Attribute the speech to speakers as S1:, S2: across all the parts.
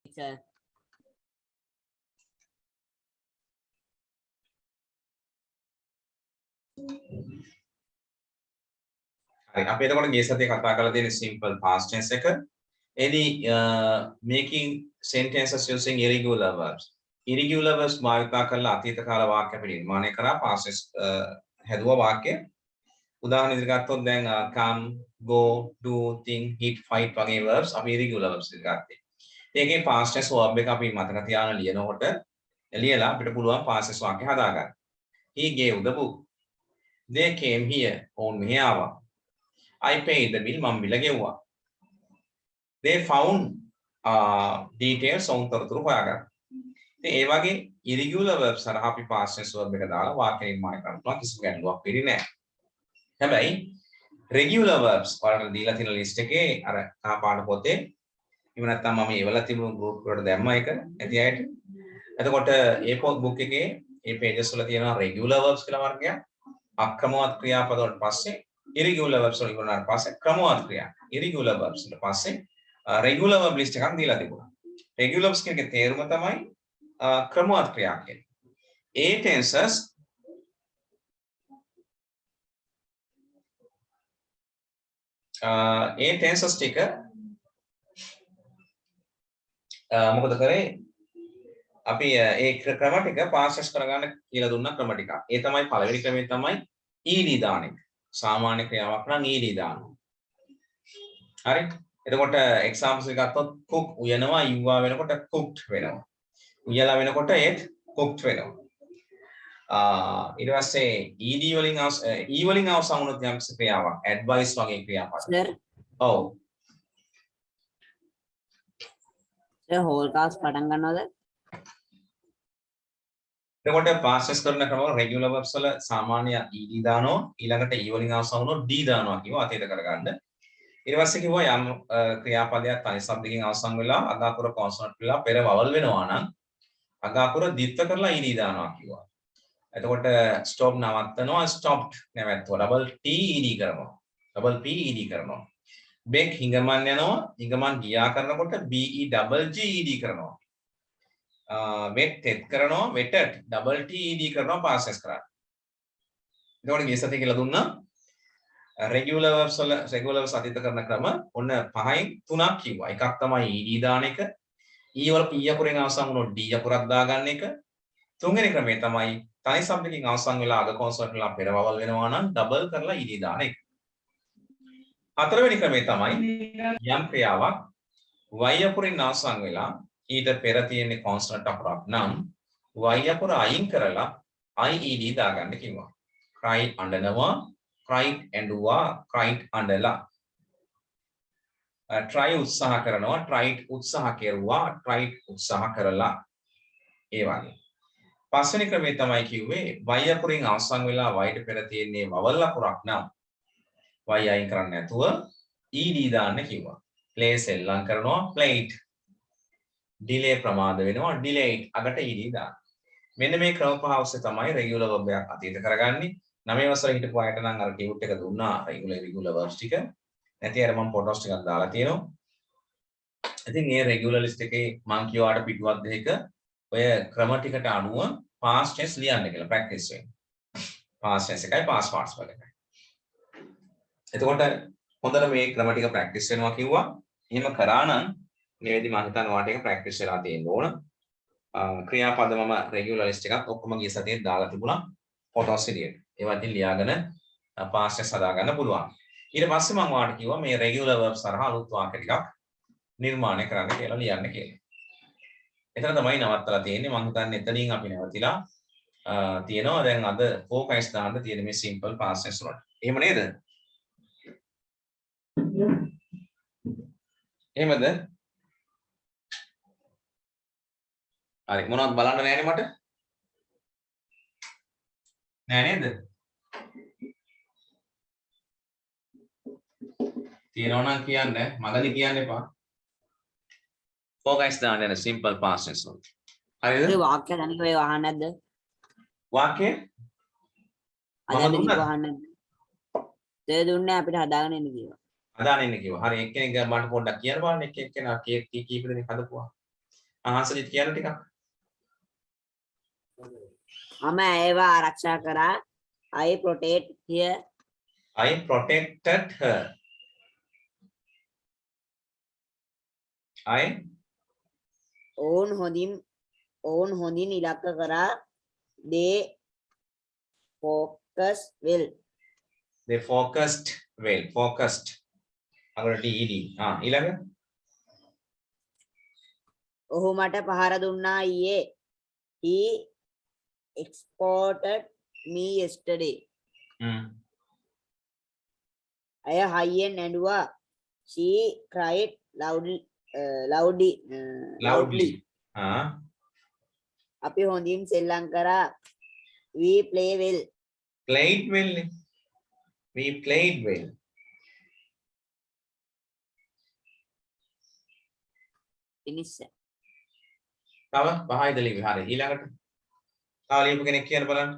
S1: Sir.
S2: හරි අපි එතකොට ගිය සතියේ කතා කරලා තියෙන simple past tense එක. එදී making sentences using irregular verbs. irregular verbs භාවිත කරලා අතීත කාල වාක්‍ය අපි නිර්මාණය කරා past tense හැදුවා වාක්‍ය. උදාහරණ විදිහට ගත්තොත් දැන් come, go, do, think, hit, fight වගේ verbs අපි irregular verbs විදිහට ගත්තේ. ඒකේ past tense verb එක අපි මතක තියාගෙන ලියනකොට ලියලා අපිට පුළුවන් past tense වාක්‍ය හදාගන්න. He gave the book. They came here. ඔවුන් මෙහි ආවා. I paid the bill. මම බිල ගෙව්වා. They found details on තොරතුරු හොයාගන්න. ඉතින් ඒ වගේ irregular verbs හරහා අපි past tense verb එක දාලා වාක්‍ය නිර්මාණය කරන්න පුළුවන් කිසිම ගැටලුවක් වෙන්නේ නැහැ. හැබැයි regular verbs වලට දීලා තියෙන list එකේ අර කහපාට පොතේ එහෙම නැත්නම් මම ඒවල තිබුණු group වලට දැම්මා ඒක ඇති අයට. එතකොට ඒ පොත් book එකේ මේ pages වල තියෙනවා regular verbs කියලා වර්ගයක්. අක්‍රමවත් ක්‍රියාපද වලට පස්සේ irregular verbs වල ඉවරනාට පස්සේ ක්‍රමවත් ක්‍රියා. irregular verbs වලට පස්සේ regular verb list එකක් දීලා තිබුණා. regular verbs එකේ තේරුම තමයි ක්‍රමවත් ක්‍රියා කියන්නේ. ඒ tenses ඒ tenses ටික මොකද කරේ අපි ඒ ක්‍රම ටික past tense කරගන්න කියලා දුන්නා ක්‍රම ටික. ඒ තමයි පළවෙනි ක්‍රමය තමයි ed දාන එක. සාමාන්‍ය ක්‍රියාවක් නම් ed දානවා. හරි. එතකොට examples එක ගත්තොත් cook උයනවා ඉව්වා වෙනකොට cooked වෙනවා. උයලා වෙනකොට ඒත් cooked වෙනවා. ඊට පස්සේ ed වලින් අවසන් වුණොත් යම් ක්‍රියාවක් advice වගේ ක්‍රියාපද.
S1: Sir.
S2: ඔව්.
S1: Sir whole class පටන් ගන්නවද?
S2: එතකොට past tense කරන ක්‍රම regular verbs වල සාමාන්‍ය ed දානවා ඊළඟට e වලින් අවසන් වුණොත් d දානවා කිව්වා අතීත කරගන්න. ඊට පස්සේ කිව්වා යම් ක්‍රියාපදයක් තනි શબ્දකින් අවසන් වෙලා අග අකුර consonant වෙලා පෙර vowel වෙනවා නම් අග අකුර දිත්ත කරලා ed දානවා කිව්වා. එතකොට stop නවත්තනවා stopped නැවැත්තුවා double t ed කරනවා. double p ed කරනවා. beg හිඟමන් යනවා හිඟමන් ගියා කරනකොට be double g ed කරනවා. wet තෙත් කරනවා wetted double t ed කරනවා past tense කරා. එතකොට ගිය සතියේ කියලා දුන්නා regular verbs වල regular verbs අතීත කරන ක්‍රම ඔන්න 5න් 3ක් කිව්වා. එකක් තමයි ed දාන එක. e වල p අකුරෙන් අවසන් වුණොත් d අකුරක් දාගන්න එක. තුන්වෙනි ක්‍රමය තමයි තනි શબ્දකින් අවසන් වෙලා අග consonant වෙලා පෙර vowel වෙනවා නම් double කරලා ed දාන එක. හතරවෙනි ක්‍රමය තමයි යම් ක්‍රියාවක් y අකුරෙන් අවසන් වෙලා ඊට පෙර තියෙන consonant අකුරක් නම් y අකුර අයින් කරලා ied දාගන්න කිව්වා. cry අඬනවා cried ඇඬුවා cried අඬලා. try උත්සාහ කරනවා tried උත්සාහ කෙරුවා tried උත්සාහ කරලා. ඒ වගේ. පස්වෙනි ක්‍රමය තමයි කිව්වේ y අකුරෙන් අවසන් වෙලා y ට පෙර තියෙන්නේ vowel අකුරක් නම් y අයින් කරන්නේ නැතුව ed දාන්න කිව්වා. play සෙල්ලම් කරනවා played. delay ප්‍රමාද වෙනවා delayed අගට ed දාන්න. මෙන්න මේ ක්‍රම පහ ඔස්සේ තමයි regular verb එකක් අතීත කරගන්නේ. 9 වසර හිටපු අයට නම් අර ටියුට් එක දුන්නා regular verbs ටික. නැති අර මම ෆොටෝස් ටිකක් දාලා තියෙනවා. ඉතින් මේ regular list එකේ මම කියවාට පිටුවක් දෙක ඔය ක්‍රම ටිකට අනුව past tense ලියන්න කියලා practice වෙන්න. past tense එකයි past participle එකයි. එතකොට හොඳට මේ ක්‍රම ටික practice වෙනවා කිව්වා. එහෙම කරා නම් මේ වෙලෙදි මම හිතන්නේ ඔයාලට ඒක practice වෙලා තියෙන්න ඕන. ක්‍රියාපද මම regular list එකක් ඔක්කොම ගිය සතියේ දාලා තිබුණා photos විදියට. ඒවා ඉතින් ලියාගෙන past tense හදා ගන්න පුළුවන්. ඊට පස්සේ මම ඔයාලට කිව්වා මේ regular verbs හරහා අලුත් වාක්‍ය ටිකක් නිර්මාණය කරන්න කියලා ලියන්න කියලා. එතන තමයි නවත්තලා තියෙන්නේ. මම හිතන්නේ එතනින් අපි නැවතිලා තියෙනවා. දැන් අද focus දාන්න තියෙන මේ simple past tense වලට. එහෙම නේද? එහෙමද? හරි මොනවද බලන්න නෑනේ මට? නෑ නේද? තියෙනවා නම් කියන්න මගදී කියන්න එපා. focus දාන්න යන simple past tense වලට. හරිද?
S1: ඒ වාක්‍ය තනිකම ඒක අහන්න නැද්ද?
S2: වාක්‍ය
S1: අද දෙනික අහන්න නැද්ද? ඒ දුන්නේ අපිට හදාගෙන එන්න කිව්වා.
S2: හදාගෙන එන්න කිව්වා. හරි එක්කෙනෙක් මට පොඩ්ඩක් කියන්න බලන්න එක්කෙනා කීප දෙනෙක් හදපුවා. අහසලිත් කියන්න ටිකක්.
S1: මම ඒව ආරක්ෂා කරා. I protect here.
S2: I protected her. I
S1: ඔවුන් හොඳින් ඉලක්ක කරා. they focus well.
S2: they focused well. Focused. අගට ed. ඊළඟ
S1: ඔහු මට පහර දුන්නා ඊයේ. he exported me yesterday. ඇය හයියෙන් ඇඬුවා. she cried loudly. අපි හොඳින් සෙල්ලම් කරා. we play well.
S2: played well. We played well.
S1: finish.
S2: තව පහයිද ලිවි. හරි. ඊළඟට තව ලියපු කෙනෙක් කියන්න බලන්න.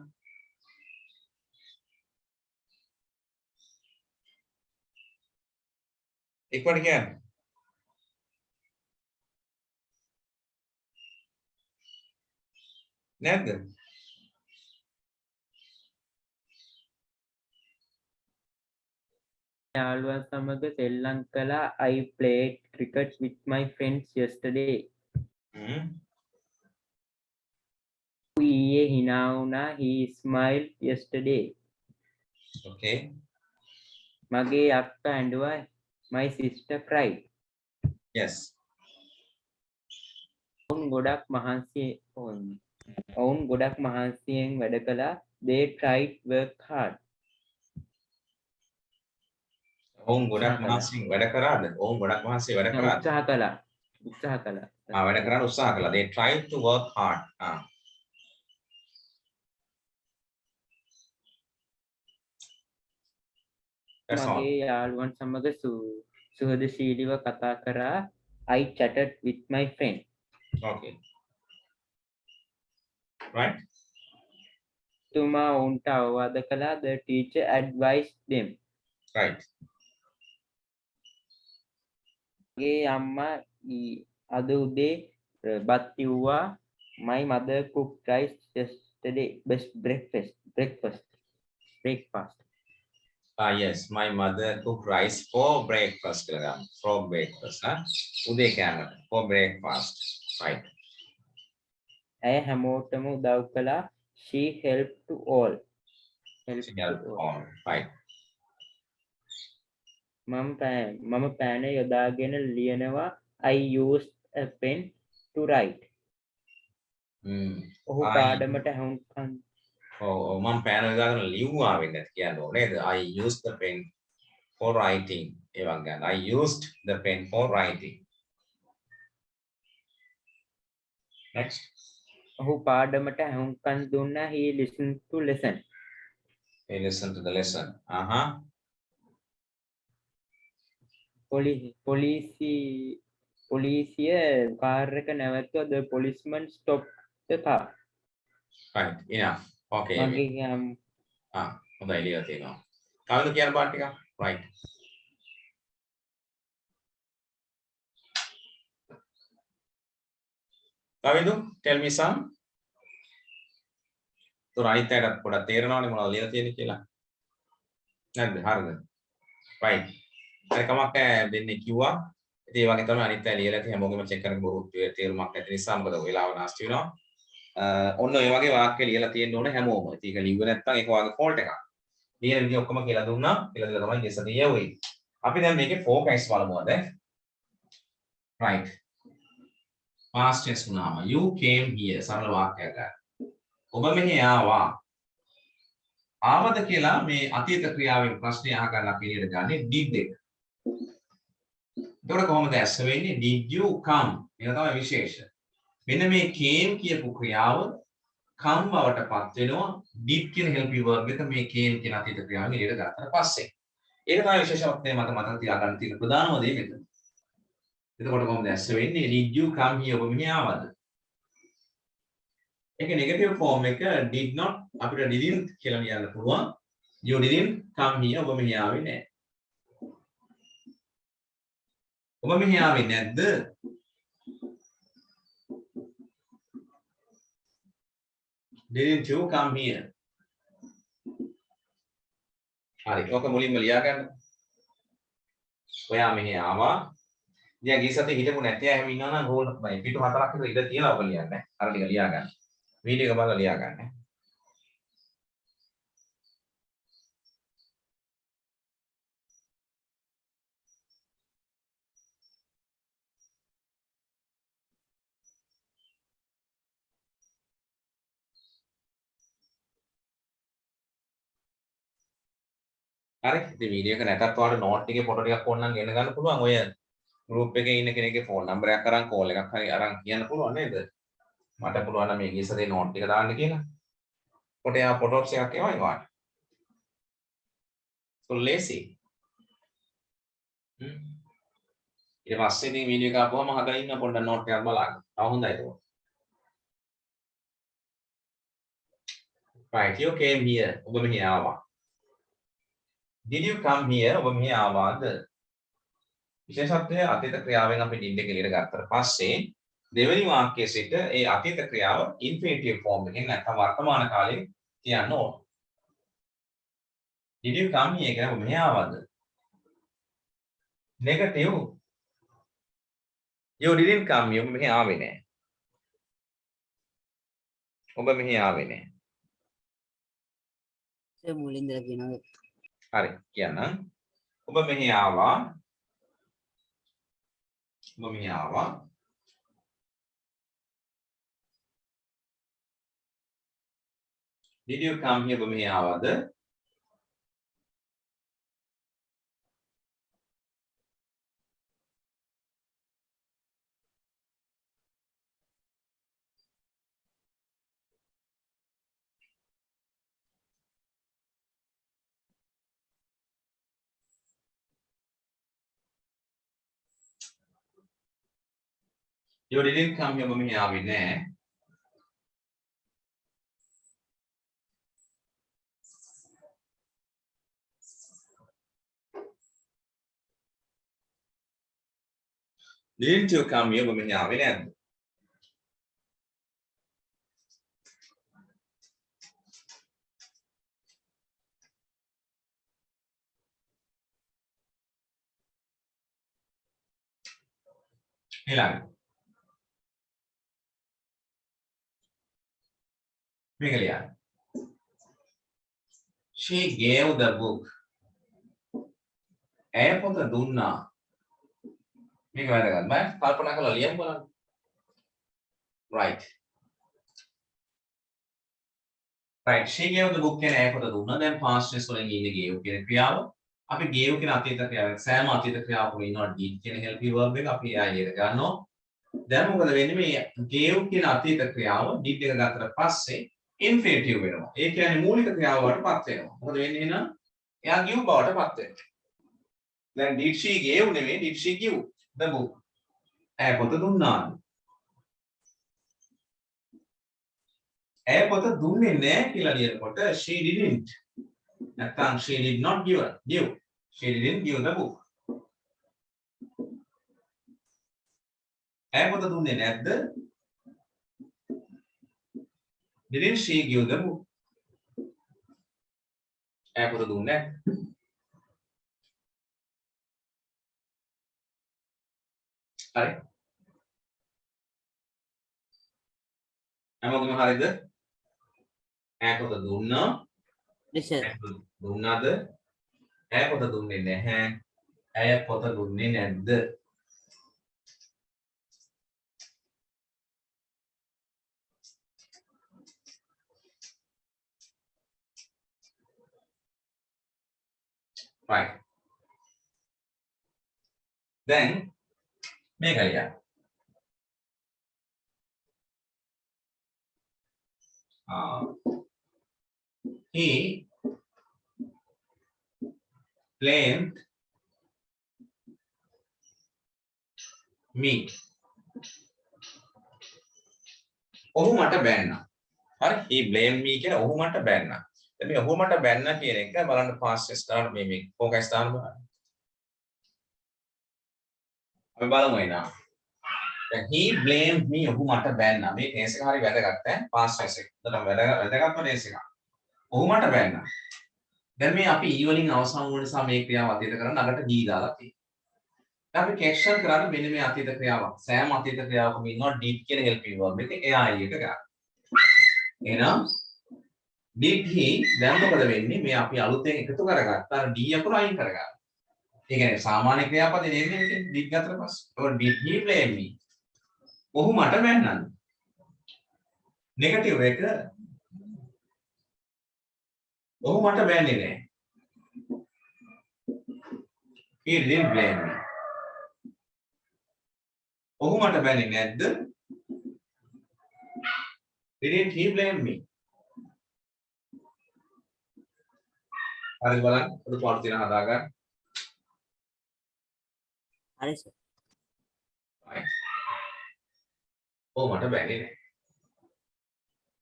S2: ඉක්මනට කියන්න. නැද්ද?
S3: යාළුවා සමග සෙල්ලම් කළා. I played cricket with my friends yesterday. ඊයේ hina වුණා. He smiled yesterday.
S2: Okay.
S3: මගේ අක්කා ඇඬුවා. My sister cried.
S2: Yes.
S3: ඔවුන් ගොඩක් මහන්සියෙන් වැඩ කළා. They tried work hard.
S2: ඔවුන් ගොඩක් මහන්සියෙන් වැඩ කරාද? ඔවුන් ගොඩක් මහන්සියෙන් වැඩ කරාද?
S3: උත්සාහ කළා.
S2: වැඩ කරන්න උත්සාහ කළා. They tried to work hard.
S3: මගේ යාළුවන් සමග සුහදශීලීව කතා කරා. I chatted with my friend.
S2: Okay. Right?
S3: තුමා ඔවුන්ට අවවාද කළා. The teacher advised them.
S2: Right.
S3: මගේ අම්මා අද උදේ බත් කිව්වා. My mother cooked rice yesterday. Best breakfast.
S2: Yes, my mother cooked rice for breakfast. For breakfast. උදේ කෑමට. For breakfast. Right.
S3: ඇය හැමෝටම උදව් කළා. She helped to all.
S2: Right.
S3: මම පෑන යොදාගෙන ලියනවා. I used a pen to write. ඔහු පාඩමට හුම්කන්.
S2: මම පෑන යොදාගෙන ලිව්වා වෙන්නේ නැති කියන්නේ නේද? I used the pen for writing. ඒ වගේ I used the pen for writing. Next.
S3: ඔහු පාඩමට හුම්කන් දුන්නා. He listened to lesson.
S2: He listened to the lesson.
S3: පොලිසිය කාර් එක නැවතුවා. The policeman stopped the car.
S2: Right. enough. Okay.
S3: මගේ
S2: හොඳයි ලියලා තියෙනවා. කවුද කියන පාට ටික? Right. කවිදු tell me some. අනිත් පොඩක් තේරෙනවනේ මොනවද ලියලා තියෙන්නේ කියලා. නැද්ද? හරිද? right. හරි කමක් නැහැ දෙන්නේ කිව්වා. ඉතින් ඒ වගේ තමයි අනිත් අය ලියලා තියෙන්නේ හැමෝගෙම චෙක් කරන්න බොරු තේරුමක් නැති නිසා මොකද වෙලාව නාස්ති වෙනවා. ඔන්න ඔය වගේ වාක්‍ය ලියලා තියෙන්න ඕනේ හැමෝම. ඉතින් ඒක ලිව්වේ නැත්නම් ඒක වගේ ෆෝල්ට් එකක්. ලියන විදිහ ඔක්කොම කියලා දුන්නා. කියලා දීලා තමයි ගෙස් එක යවුවේ. අපි දැන් මේකේ focus බලමු අද. right. past tense වුණාම you came here සරල වාක්‍යයක් ගන්න. ඔබ මෙහි ආවා. ආවද කියලා මේ අතීත ක්‍රියාවෙන් ප්‍රශ්නේ අහගන්න අපි ඉරියට ගන්නේ did එක. එතකොට කොහොමද ඇස්ස වෙන්නේ? did you come? මේක තමයි විශේෂ. මෙන්න මේ came කියපු ක්‍රියාව come බවටපත් වෙනවා did කියන helping verb එක මේ came කියන අතීත ක්‍රියාවෙන් ඉරියට ගත්තට පස්සේ. ඒක තමයි විශේෂවත් මේ මට තියාගන්න තියෙන ප්‍රධානම දේ මෙතන. එතකොට කොහොමද ඇස්ස වෙන්නේ? did you come here? ඔබ මෙහි ආවද? ඒක නෙගටිව් ෆෝම් එක did not අපිට didn't කියලා ලියන්න පුළුවන්. you didn't come here. ඔබ මෙහි ආවේ නැහැ. ඔබ මෙහි ආවේ නැද්ද? Didn't you come here? හරි. ඔක මුලින්ම ලියා ගන්න. ඔයා මෙහි ආවා. දැන් ගිය සතියේ හිටපු නැති අය හැම ඉන්නවා නම් රෝල් පිටු හතරක් විතර ඉඳ තියලා ඔක ලියන්න. අර ටික ලියා ගන්න. වීඩියෝ එක බලලා ලියා ගන්න. හරි. ඉතින් වීඩියෝ එක නැතත් ඔයාලට නෝට් එකේ ෆොටෝ ටිකක් ඕන නම් ගෙන ගන්න පුළුවන්. ඔය ගෲප් එකේ ඉන්න කෙනෙක්ගේ ෆෝන් නම්බරයක් අරන් කෝල් එකක් හරි අරන් කියන්න පුළුවන් නේද? මට පුළුවන් නම් මේ ගිය සතියේ නෝට් එක දාන්න කියලා. කොට එයා ෆොටෝස් එකක් එවයි වාට. So lazy. ඊට පස්සේ ඉතින් වීඩියෝ එක ආපුවම අහගෙන ඉන්න පොඩ්ඩක් නෝට් එකක් බලන්න. තව හොඳයි ඒක. Right, you came here. ඔබ මෙහි ආවා. Did you come here? ඔබ මෙහි ආවාද? විශේෂත්වය අතීත ක්‍රියාවෙන් අපි did එක එළියට ගත්තට පස්සේ දෙවෙනි වාක්‍යයේ සිට ඒ අතීත ක්‍රියාව infinitive form එකෙන් නැත්නම් වර්තමාන කාලයෙන් කියන්න ඕන. Did you come here කියලා ඔබ මෙහි ආවාද? Negative. You didn't come here. ඔබ මෙහි ආවේ නැහැ. ඔබ මෙහි ආවේ නැහැ.
S1: ඒ මුලින්ද කියනවා.
S2: හරි කියන්න. ඔබ මෙහි ආවා. ඔබ මෙහි ආවා. Did you come here? ඔබ මෙහි ආවද? You didn't come here. ඔබ මෙහි ආවේ නැහැ. Didn't you come here? ඔබ මෙහි ආවේ නැද්ද? ඊළඟ මේක ලියන්න. She gave the book. ඇය පොත දුන්නා. මේක වැදගත්. මම කල්පනා කරලා ලියමු බලන්න. Right. Right. She gave the book කියන ඇය පොත දුන්නා. දැන් past tense වලින් ඉන්නේ gave කියන ක්‍රියාව. අපි gave කියන අතීත ක්‍රියාවක් සෑම අතීත ක්‍රියාවකම ඉන්නවා did කියන helpy verb එක අපි ආයෙත් ගන්නවා. දැන් මොකද වෙන්නේ මේ gave කියන අතීත ක්‍රියාව did එක ගත්තට පස්සේ infinitive වෙනවා. ඒ කියන්නේ මූලික ක්‍රියාව වලටපත් වෙනවා. මොකද වෙන්නේ එහෙනම්? එයා give බවටපත් වෙනවා. දැන් did she gave නෙමෙයි did she give the book. ඇය පොත දුන්නාද? ඇය පොත දුන්නේ නැහැ කියලා ලියනකොට she didn't. නැත්නම් she did not give. She didn't give the book. ඇය පොත දුන්නේ නැද්ද? Didn't she give the book? ඇය පොත දුන්නේ නැහැ. හරි. හැමෝගෙම හරිද? ඇය පොත දුන්නා. දුන්නාද? ඇය පොත දුන්නේ නැහැ. ඇය පොත දුන්නේ නැද්ද? Right. Then මේක ලියන්න. He blamed me. ඔහු මට බැන්නා. හරි he blamed me කියලා ඔහු මට බැන්නා. දැන් මේ ඔහු මට බැන්නා කියන එක බලන්න past tense දාන්න මේ focus දාන්න බලන්න. අපි බලමු එනවා. he blamed me ඔහු මට බැන්නා. මේ කේස් එක හරි වැදගත් ඈ past tense එක. උදේට වැදගත්ම කේස් එක. ඔහු මට බැන්නා. දැන් මේ අපි e වලින් අවසන් වුණ නිසා මේ ක්‍රියාව අතීත කරන ළඟට d දාලා තියෙනවා. දැන් අපි කැප්චර් කරන්නේ මෙන්න මේ අතීත ක්‍රියාවක්. සෑම අතීත ක්‍රියාවකම ඉන්නවා did කියන helping verb එකේ එයා එක ගන්න. එහෙනම් did he දැන් මොකද වෙන්නේ? මේ අපි අලුතෙන් එකතු කරගත්ත අර d අකුර අයින් කරගන්න. ඒ කියන්නේ සාමාන්‍ය ක්‍රියාපදේ නෙමෙයි did ගත්තට පස්සේ. or did he blame me? ඔහු මට බැන්නද? නෙගටිව් එක ඔහු මට බැන්නේ නෑ. he didn't blame me. ඔහු මට බැන්නේ නැද්ද? didn't he blame me? හරි බලන්න පොඩි පාඩු තියෙන හදාගන්න.
S1: හරි සර්.
S2: ඔහු මට බැන්නේ නෑ.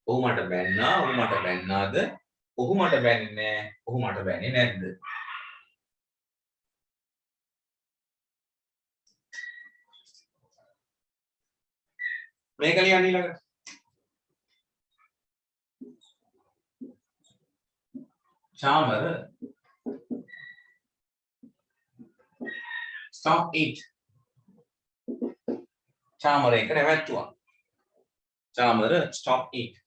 S2: ඔහු මට බැන්නා, ඔහු මට බැන්නාද? ඔහු මට බැන්නේ නෑ, ඔහු මට බැන්නේ නැද්ද? මේක ලියන්න ඊළඟට. Chamara stop it. චාමර එක නැවැත්තුවා. Chamara stop it.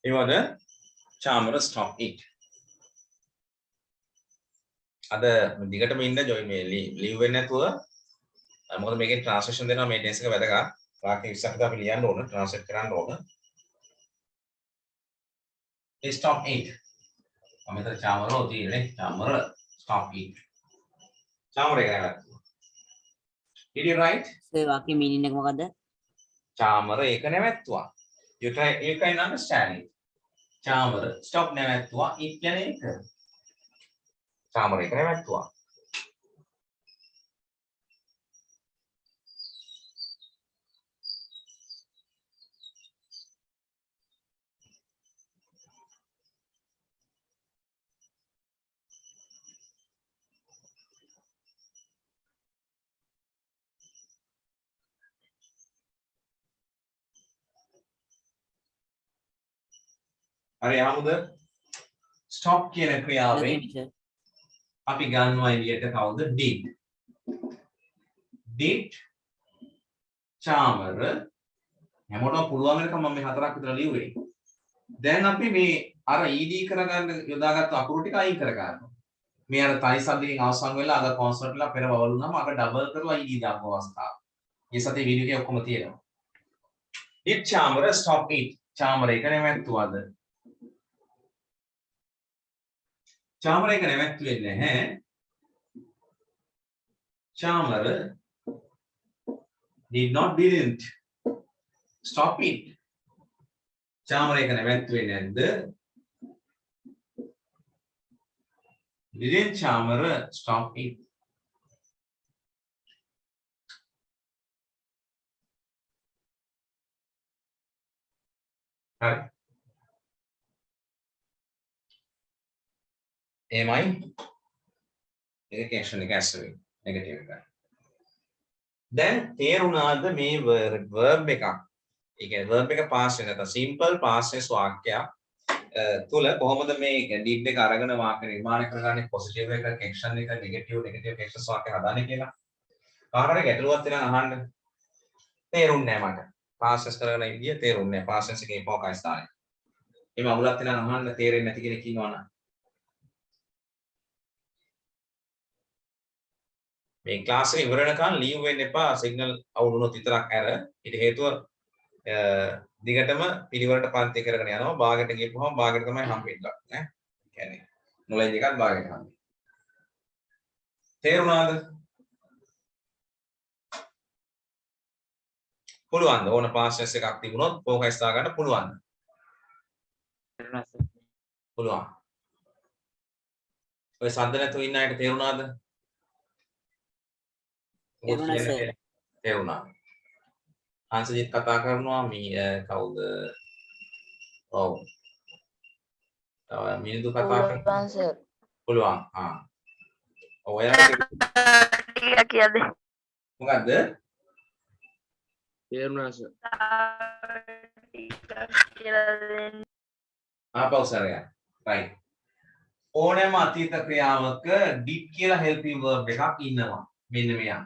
S2: ඒවද Chamara stop it. අද දිගටම ඉන්න ජොයි මේ ලීව් වෙන්නේ නැතුව මොකද මේකේ ට්‍රාන්ස්ලේෂන් දෙනවා මේ ටෙන්ස් එක වැදගත්. වාක්‍ය 20කට අපි ලියන්න ඕන ට්‍රාන්ස්ලේට් කරන්න ඕන. stop it. මම හිතලා චාමරෝ තියෙන්නේ චාමර stop it. චාමර එක නැවතුවා. Did you write?
S1: සර් වාක්‍යයේ මීනින් එක මොකද්ද?
S2: චාමර ඒක නැවතුවා. You can understand it. Chamara stop නැවතුවා it කියන්නේ ඒක. චාමර ඒක නැවතුවා. හරි ආමුද stop කියන ක්‍රියාවෙන් අපි ගන්නවා එළියට කවුද did චාමර හැමෝටම පුළුවන් වෙනකම් මම මේ හතරක් විතර ලියුවේ. දැන් අපි මේ අර ed කරගන්න යොදාගත්ත අකුරු ටික අයින් කර ගන්නවා. මේ අර තනි සද්දකින් අවසන් වෙලා අග කොන්සර්ට් වල පෙර වවලුනම අග ඩබල් කරලා ed දාපු අවස්ථාව. මේ සතේ වීඩියෝ එකේ ඔක්කොම තියෙනවා. did Chamara stop it. Chamara එක නැවැත්තුවද? චාමර එක නැවැත්තුවේ නැහැ. Chamara didn't stop it. Chamara එක නැවැත්තුවේ නැද්ද? didn't Chamara stop it. හරි. එමයි ඒක කැෂන් එක ඇස්සෙන්නේ නෙගටිව් එක. දැන් තේරුණාද මේ verb එකක්? ඒ කියන්නේ verb එක past tense නැත්නම් simple past tense වාක්‍යයක් තුල කොහොමද මේ ඩීප් එක අරගෙන වාක්‍ය නිර්මාණය කරගන්නේ පොසිටිව් එක එක්ෂන් එක නෙගටිව් එක්ෂන්ස් වාක්‍ය හදාන්නේ කියලා. කාටද ගැටලුවක් තියෙනවා අහන්න. තේරුන්නේ නැහැ මට. පාසස් කරගෙන ඉන්නේ තේරුන්නේ නැහැ. පාසස් එකේ ෆෝකස් දාන්නේ. එහෙම අමුලක් තියෙනවා අහන්න තේරෙන්නේ නැති කෙනෙක් ඉන්නවනම්. මේ ක්ලාස් එක ඉවර වෙනකන් ලීව් වෙන්න එපා සිග්නල් අවුල් වුණොත් විතරක් ඇර. ඊට හේතුව දිගටම පිළිවෙලට පන්ති කරගෙන යනවා. භාගයට ගියපුවම භාගයට තමයි හම්බෙන්නේ නේ. කියන්නේ නොලෙජ් එකත් භාගයට හම්බෙන්නේ. තේරුණාද? පුළුවන් ඕන පාස්ටස් එකක් තිබුණොත් ફોකස් දාගන්න පුළුවන්. පුළුවන්. ඔය සද්ද නැතුව ඉන්න අයට තේරුණාද?
S1: තේරුණා සර්.
S2: තේරුණා. අංශජිත් කතා කරනවා මේ කවුද? ඔව්. තව මිනිඳු කතා කරනවා. පුළුවන්. ආ. ඔය
S4: ටිකක් කියද?
S2: මොකද්ද?
S5: තේරුණා සර්.
S2: ආපෞසරය. right. ඕනෑම අතීත ක්‍රියාවක did කියලා helping verb එකක් ඉන්නවා. මෙන්න මෙයා.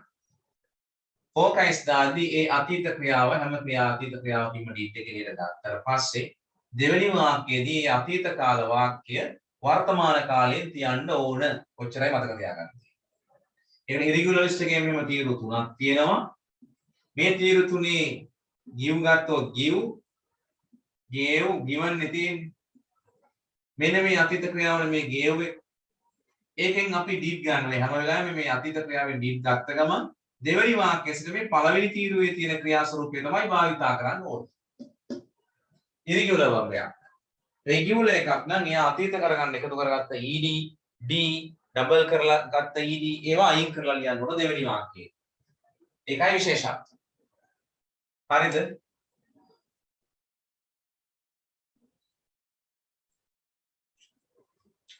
S2: focus දාදී ඒ අතීත ක්‍රියාව හැම අතීත ක්‍රියාවකින්ම did එක එළියට දාත්තට පස්සේ දෙවෙනි වාක්‍යයේදී ඒ අතීත කාල වාක්‍ය වර්තමාන කාලයෙන් තියන්න ඕන. කොච්චරයි මතක තියාගන්න. ඒ irregular list එකේ මෙහෙම තීරු තුනක් තියෙනවා. මේ තීරු තුනේ give ගත්තොත් give gave given නෙතින් මෙන්න මේ අතීත ක්‍රියාවල මේ gave එකෙන් අපි did ගන්නවා. හැම වෙලාවෙම මේ අතීත ක්‍රියාවෙන් did ගත්ත ගමන් දෙවෙනි වාක්‍යයේ මේ පළවෙනි තීරුවේ තියෙන ක්‍රියා ස්වරූපය තමයි භාවිතා කරන්න ඕනේ. irregular verb එක. regular එකක් නම් එයා අතීත කරගන්න එකතු කරගත්ත ed d ඩබල් කරලා ගත්ත ed ඒවා අයින් කරලා ලියන්න ඕන දෙවෙනි වාක්‍යයේ. ඒකයි විශේෂත්වය. හරිද?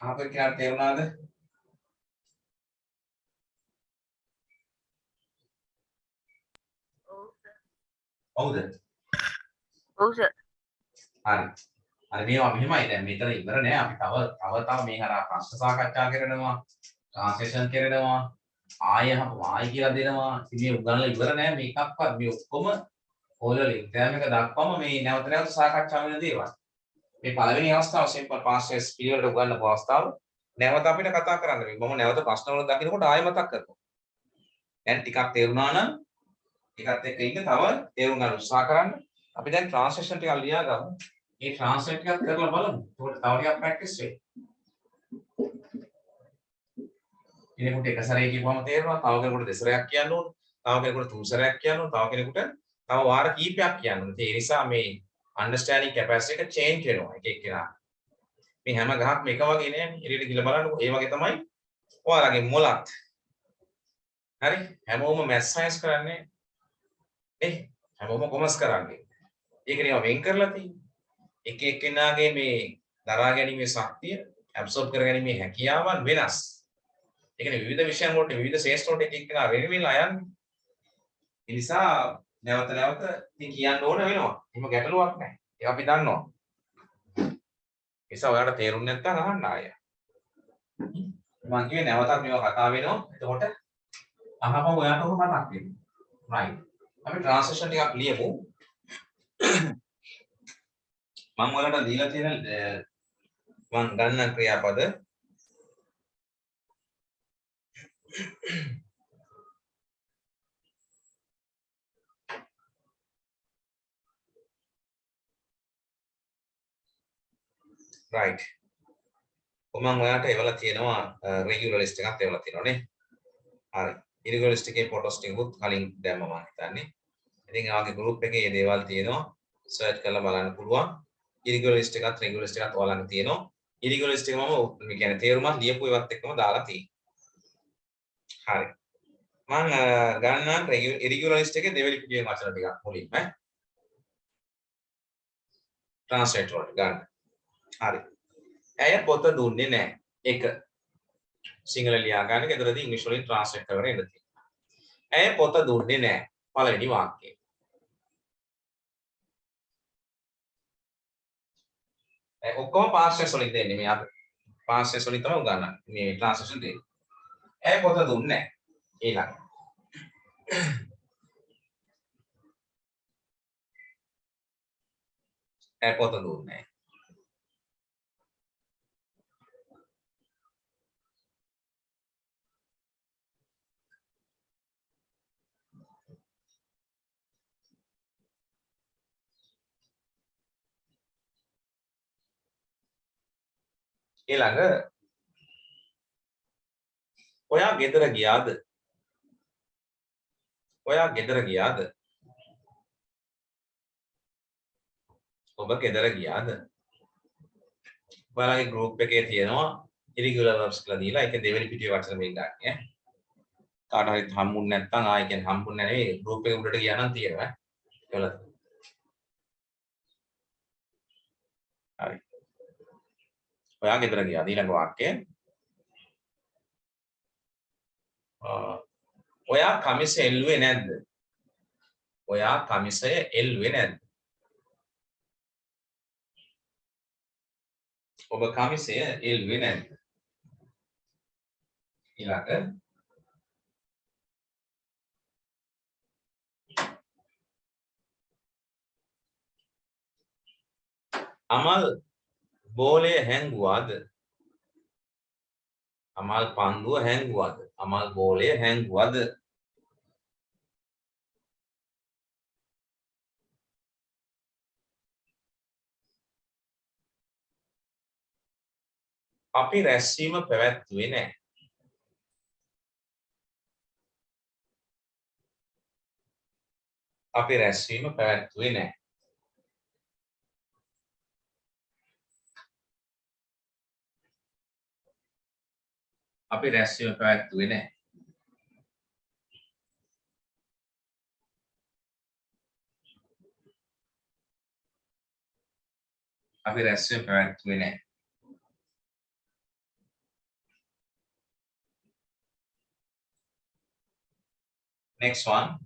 S2: ආපෙ කියලා තේරුණාද? ඔව්ද?
S4: ඔව් සර්.
S2: හරි. හරි මේවා මෙහෙමයි දැන් මෙතන ඉවර නෑ අපි තව මේ හරහා ප්‍රශ්න සාකච්ඡා කරනවා ට්‍රාන්ස්ලේෂන් කරනවා ආයෙ කියලා දෙනවා ඉතින් මේ උගන්ලා ඉවර නෑ මේකක්වත් මේ ඔක්කොම ඕලෙවල් එක්සෑම් එක දක්වාම මේ නැවත සාකච්ඡා වෙන දේවල් මේ පළවෙනි අවස්ථාව සිම්පල් පාස්ට් ටෙන්ස් පිළිවෙලට උගන්වපු අවස්ථාව නැවත අපිට කතා කරන්න වෙයි මම නැවත ප්‍රශ්න වල දකින්නකොට ආයෙ මතක් කරනවා දැන් ටිකක් තේරුණා නම් ටිකත් එක්ක ඉන්න තව තේරුම් ගන්න උත්සාහ කරන්න අපි දැන් ට්‍රාන්ස්ලේෂන් ටිකක් ලියා ගමු ඒ ට්‍රාන්ස්ලේට් එකක් කරලා බලමු. ඒකට තව ටිකක් ප්‍රැක්ටිස් වෙයි. කෙනෙකුට එක සැරේ කියපුවම තේරෙනවා. තව කෙනෙකුට දෙසරයක් කියන්න ඕන. තව කෙනෙකුට තුන් සැරයක් කියන්න ඕන. තව කෙනෙකුට තව වාර කීපයක් කියන්න ඕන. ඒ නිසා මේ understanding capacity එක change වෙනවා එක එක්කෙනා. මේ හැම ගහක්ම එක වගේ නෑනේ. එළියට ගිහලා බලන්නකො. ඒ වගේ තමයි ඔයාලගේ මොලත්. හරි? හැමෝම math science කරන්නේ හැමෝම කොමර්ස් කරන්නේ. ඒක නේ වෙන් කරලා තියෙන්නේ. එක එක්කෙනාගේ මේ දරා ගැනීමේ ශක්තිය ඇබ්සෝබ් කර ගැනීමේ හැකියාවන් වෙනස්. ඒ කියන්නේ විවිධ විෂයන් වලට විවිධ ශේෂ්ඨ වලට එක එක්කෙනා වෙනවෙලා යන්නේ. ඒ නිසා නැවත නැවත ඉතින් කියන්න ඕන වෙනවා. එහෙම ගැටලුවක් නැහැ. ඒක අපි දන්නවා. ඒ නිසා ඔයාලට තේරුන්නේ නැත්නම් අහන්න ආයෙ. මම කිව්වේ නැවතත් මේවා කතා වෙනවා. එතකොට අහපම ඔයාලට උඹ මතක් වෙනවා. right. අපි ට්‍රාන්ස්ලේෂන් ටිකක් ලියමු. මම ඔයාලට දීලා තියෙන මම ගන්න ක්‍රියාපද right. මම ඔයාලට එවලා තියෙනවා regular list එකක් එවලා තියෙනවා නේ. හරි. irregular list එකේ photos ටිකකුත් කලින් දැම්මම මම හිතන්නේ. ඉතින් ආගේ group එකේ මේ දේවල් තියෙනවා. search කරලා බලන්න පුළුවන්. irregular list එකත් regular list එකත් ඔයාලට තියෙනවා. irregular list එක මම මේ කියන්නේ තේරුමක් ලියපු ඒවත් එක්කම දාලා තියෙනවා. හරි. මම ගන්නම් irregular list එකේ දෙවෙනි පිටියේ වචන ටිකක් මුලින්ම translate වලට ගන්න. හරි. ඇය පොත දුන්නේ නැහැ. එක සිංහල ලියා ගන්න. ඒතරදී ඉංග්‍රීසි වලින් translate කරගෙන එන්න තියෙනවා. ඇය පොත දුන්නේ නැහැ. පළවෙනි වාක්‍යය. ඔක්කොම පාස් ටෙන්ස් වලින් දෙන්නේ මේ අද. පාස් ටෙන්ස් වලින් තමයි උගන්වන්නේ. මේ ට්‍රාන්ස්ලේෂන් දෙන්නේ. ඈ පොත දුන්නේ නැහැ. ඊළඟ. ඈ පොත දුන්නේ නැහැ. ඊළඟ ඔයා ගෙදර ගියාද? ඔයා ගෙදර ගියාද? ඔබ ගෙදර ගියාද? ඔයාලගේ ගෲප් එකේ තියෙනවා irregular verbs කියලා දීලා ඒක දෙවෙනි පිටුවේ වචන මේ ගන්න ඈ. කාට හරි හම්බුනේ නැත්නම් ආයෙ කියන්නේ හම්බුනේ නැහැ නෙවෙයි ගෲප් එකේ උඩට ගියා නම් තියෙනවා ඈ. ඒවල. හරි. ඔයා ගෙදර ගියාද? ඊළඟ වාක්‍යය. ඔයා කමිස එල්ලුවේ නැද්ද? ඔයා කමිසය එල්ලුවේ නැද්ද? ඔබ කමිසය එල්ලුවේ නැද්ද? ඊළඟ අමල් බෝලය හැංගුවාද? අමල් පන්දුව හැංගුවාද? අමල් බෝලය හැංගුවාද? අපි රැස්වීම පැවැත්වුවේ නැහැ. අපි රැස්වීම පැවැත්වුවේ නැහැ. අපි රැස්වීම පැවැත්වුවේ නැහැ. අපි රැස්වීම පැවැත්වුවේ නැහැ. Next one.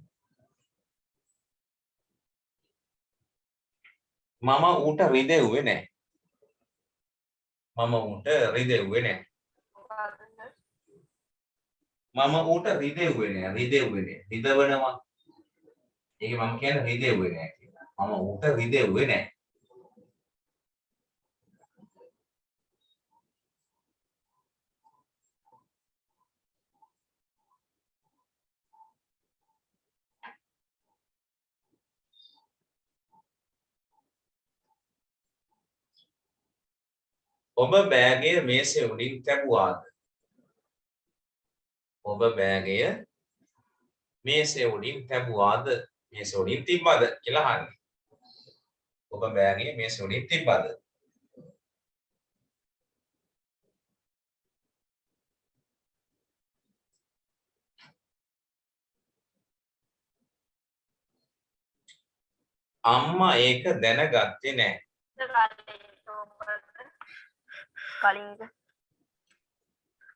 S2: මම ඌට රිදෙව්වේ නැහැ. මම ඌට රිදෙව්වේ නැහැ. මම ඌට රිදෙව්වේ නැහැ. රිදෙව්වේ නැහැ. රිදවනවා. ඒක මම කියන්නේ රිදෙව්වේ නැහැ කියලා. මම ඌට රිදෙව්වේ නැහැ. ඔබ බෑගය මේසෙ උඩින් තැබුවාද? ඔබ බෑගය මේසෙ උඩින් තැබුවාද? මේසෙ උඩින් තිබ්බද කියලා අහන්නේ. ඔබ බෑගය මේසෙ උඩින් තිබ්බද? අම්මා ඒක දැනගත්තේ නැහැ.
S4: කලින් එක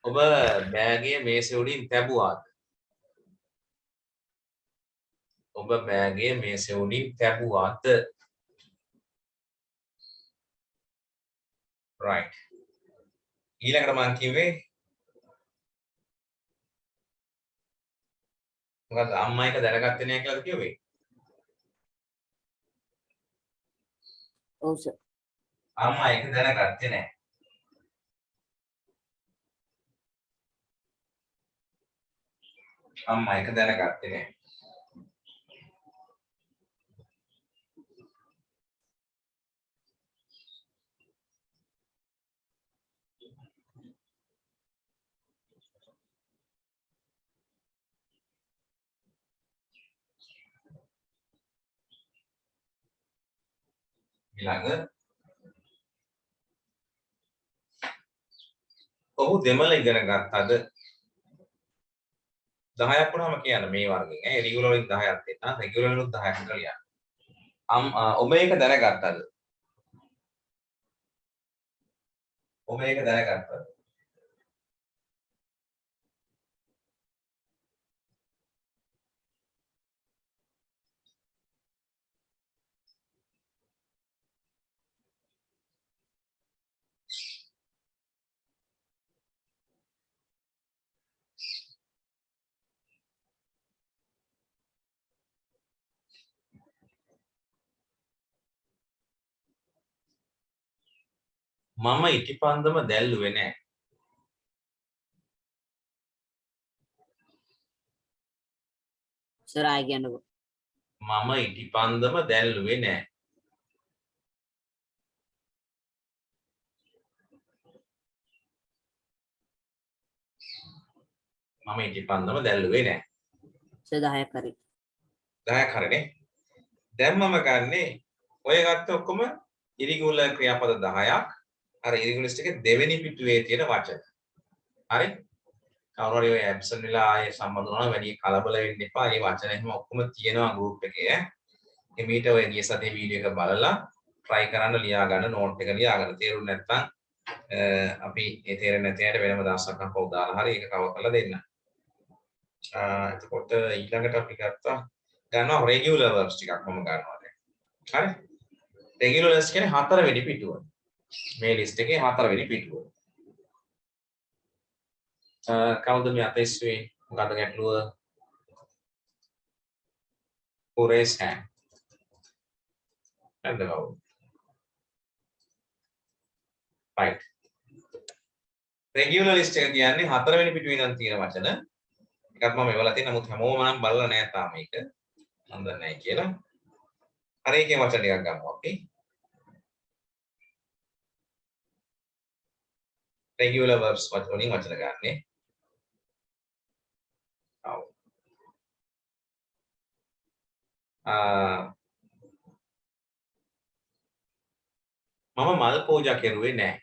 S2: ඔබ බෑගය මේසෙ උඩින් තැබුවාද? ඔබ බෑගය මේසෙ උඩින් තැබුවාද? right. ඊළඟට මම කිව්වේ මොකද අම්මා එක දැනගත්තේ නැහැ කියලාද කිව්වේ?
S1: ඔව් සර්.
S2: අම්මා ඒක දැනගත්තේ නැහැ. අම්මා ඒක දැනගත්තේ නැහැ. ඊළඟ ඔහු දෙමළ ඉගෙන ගත්තද? 10ක් වුණාම කියන්න මේ වර්ගෙන් ඈ රෙගියුලර් වලින් 10ක් දෙන්න රෙගියුලර් වලින් 10ක් විතර ලියන්න. ඔබ ඒක දැනගත්තද? ඔබ ඒක දැනගත්තද? මම ඉටිපන්දම දැල්ලුවේ නෑ.
S1: සර් ආයෙ කියන්නකෝ.
S2: මම ඉටිපන්දම දැල්ලුවේ නෑ. මම ඉටිපන්දම දැල්ලුවේ නෑ.
S1: සර් 10ක් හරි.
S2: 10ක් හරිනේ. දැන් මම ගන්නේ ඔය ගත්ත ඔක්කොම ඉරිගුලර් ක්‍රියාපද 10ක්. අර ඉරිගුලර් ලිස්ට් එකේ දෙවෙනි පිටුවේ තියෙන වචන. හරි? කවුරු හරි ඔය ඇබ්සන්ට් වෙලා ආයේ සම්බන්ධ වුණා වැඩි කලබල වෙන්න එපා. මේ වචන එහෙම ඔක්කොම තියෙනවා ගෲප් එකේ. එමීට ඔය ගිය සතියේ වීඩියෝ එක බලලා try කරන්න ලියා ගන්න නෝට් එක ලියා ගන්න. තේරුම් නැත්නම් අපි ඒ තේරෙන්නේ නැති අයට වෙනම දවසක් අපව දාලා හරි ඒක කවර් කරලා දෙන්න. එතකොට ඊළඟට අපි ගන්නවා regular verbs ටිකක් මම ගන්නවා දැන්. හරි? regular verbs කියන්නේ හතරවෙනි පිටුව. මේ ලිස්ට් එකේ හතරවෙනි පිටුව. කවුද මේ අතේස්වේ මොකද්ද ගැටලුව? පුරේස් hand. And the right. Regular list එක කියන්නේ හතරවෙනි පිටුවේ ඉඳන් තියෙන වචන. එකක් මම එවලා තියෙන නමුත් හැමෝම නම් බලලා නැහැ තාම මේක. මම දන්නේ නැහැ කියලා. හරි එකේ වචන ටිකක් ගන්නවා අපි. Regular verbs වලින් වචන ගන්නෙ. ඔව්. මම මල් පූජා කෙරුවේ නැහැ.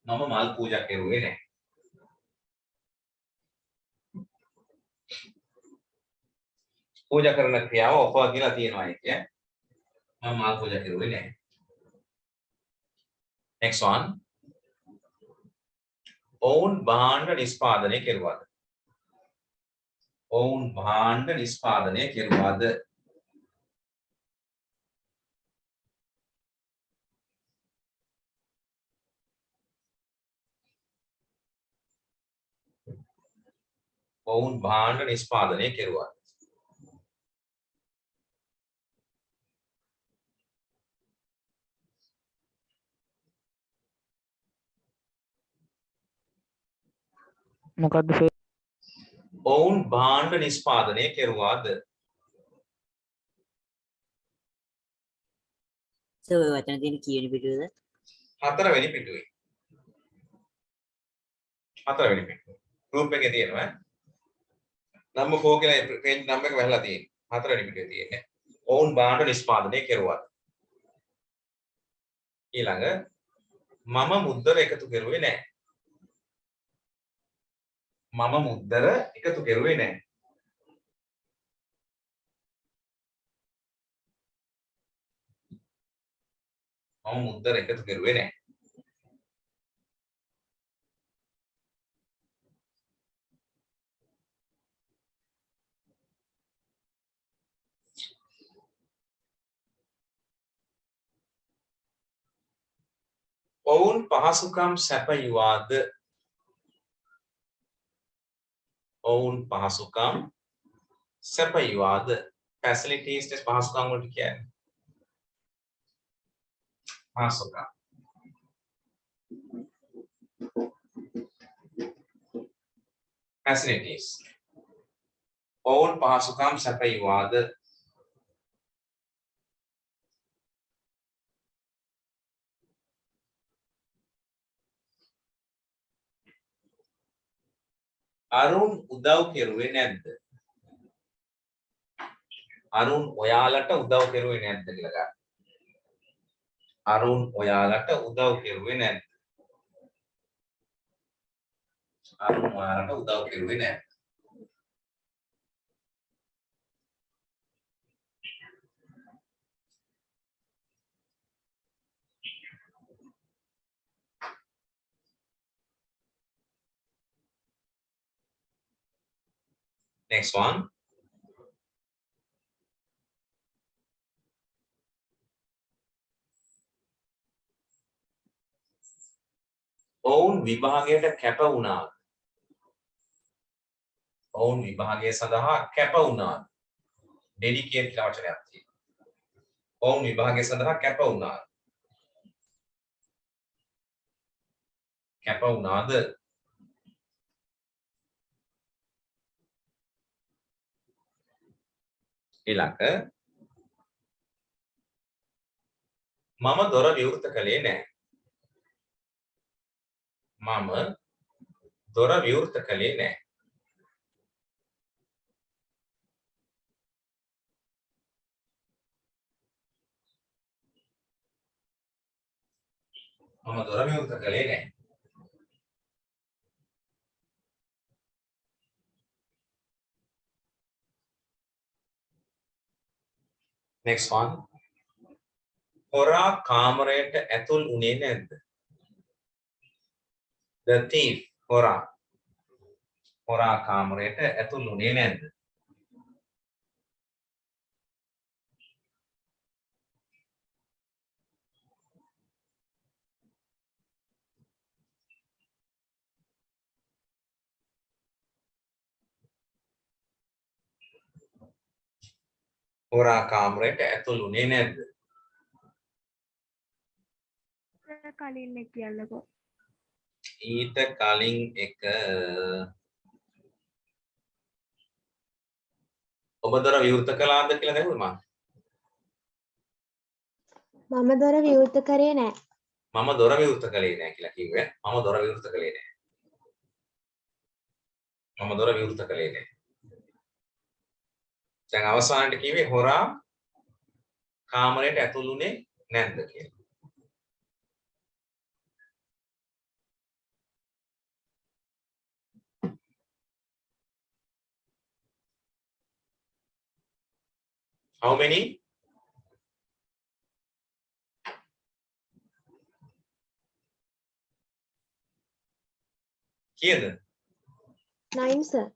S2: මම මල් පූජා කෙරුවේ නැහැ. පූජා කරන ක්‍රියාව ඔෆර් කියලා තියෙනවා ඒක. මම මල් පූජා කෙරුවේ නැහැ. Next one. ඔවුන් භාණ්ඩ නිෂ්පාදනය කෙරුවාද? ඔවුන් භාණ්ඩ නිෂ්පාදනය කෙරුවාද? ඔවුන් භාණ්ඩ නිෂ්පාදනය කෙරුවාද?
S3: මොකද්ද සර්?
S2: ඔවුන් භාණ්ඩ නිෂ්පාදනය කෙරුවාද?
S1: සර් ඔය වචන තියෙන කීවෙනි පිටුවේද?
S2: හතරවෙනි පිටුවේ. හතරවෙනි පිටුව. ගෲප් එකේ තියෙනවා. නම්බර් 4 කියලා පේජ් නම්බර් එක වැහලා තියෙනවා. හතරවෙනි පිටුවේ තියෙන්නේ. ඔවුන් භාණ්ඩ නිෂ්පාදනය කෙරුවාද? ඊළඟ මම මුද්දර එකතු කරුවේ නැහැ. මම මුද්දර එකතු කරුවේ නැහැ. මම මුද්දර එකතු කරුවේ නැහැ. ඔවුන් පහසුකම් සැපයුවාද? ඔවුන් පහසුකම් සැපයුවාද? facilities tes පහසුකම් වලට කියන්නේ. පහසුකම්. facilities. ඔවුන් පහසුකම් සැපයුවාද? අරුන් උදව් කෙරුවේ නැද්ද? අරුන් ඔයාලට උදව් කෙරුවේ නැද්ද කියලා ගන්න. අරුන් ඔයාලට උදව් කෙරුවේ නැද්ද? අරුන් ඔයාලට උදව් කෙරුවේ නැද්ද? Next one. ඔවුන් විභාගයට කැප වුණාද? ඔවුන් විභාගය සඳහා කැප වුණාද? ඩෙඩිකේට් කියලා වචනයක් තියෙනවා. ඔවුන් විභාගය සඳහා කැප වුණාද? කැප වුණාද? ඊළඟ මම දොර විවෘත කළේ නැහැ. මම දොර විවෘත කළේ නැහැ. මම දොර විවෘත කළේ නැහැ. Next one. හොරා කාමරයට ඇතුල් වුණේ නැද්ද? The thief හොරා කාමරයට ඇතුල් වුණේ නැද්ද? හොරා කාමරයට ඇතුල් වුණේ නැද්ද?
S4: කලින් එක කියන්නකෝ.
S2: ඊට කලින් එක ඔබ දොර විවෘත කළාද කියලා දැක්වුද මම?
S5: මම දොර විවෘත කරේ නෑ.
S2: මම දොර විවෘත කළේ නැහැ කියලා කිව්වේ. මම දොර විවෘත කළේ නැහැ. මම දොර විවෘත කළේ නැහැ. දැන් අවසානයේ කිව්වේ හොරා කාමරයට ඇතුල් වුණේ නැද්ද කියලා. How many? කීයද?
S5: 9 sir.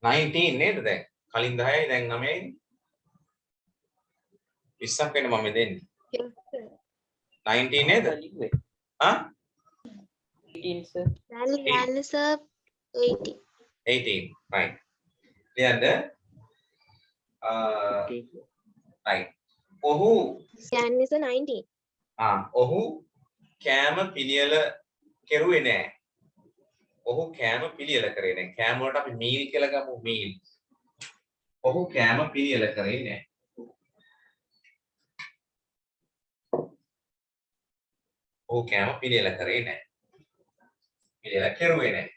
S2: 19 නේද දැන්? කලින් 10යි දැන් 9යි. 20ක් වෙන මම දෙන්නේ. 19 නේද? හා?
S3: 18 sir.
S5: Yalla sir 80.
S2: 18 right. ලියන්න right. ඔහු
S5: යන්නේ sir 19.
S2: ඔහු කෑම පිළියෙල කෙරුවේ නෑ. ඔහු කෑම පිළියෙල කරේ නෑ. කෑම වලට අපි මීල් කියලා ගමු මීල්. ඔහු කෑම පිළියෙල කරේ නෑ. ඔහු කෑම පිළියෙල කරේ නෑ. පිළියෙල කෙරුවේ නෑ.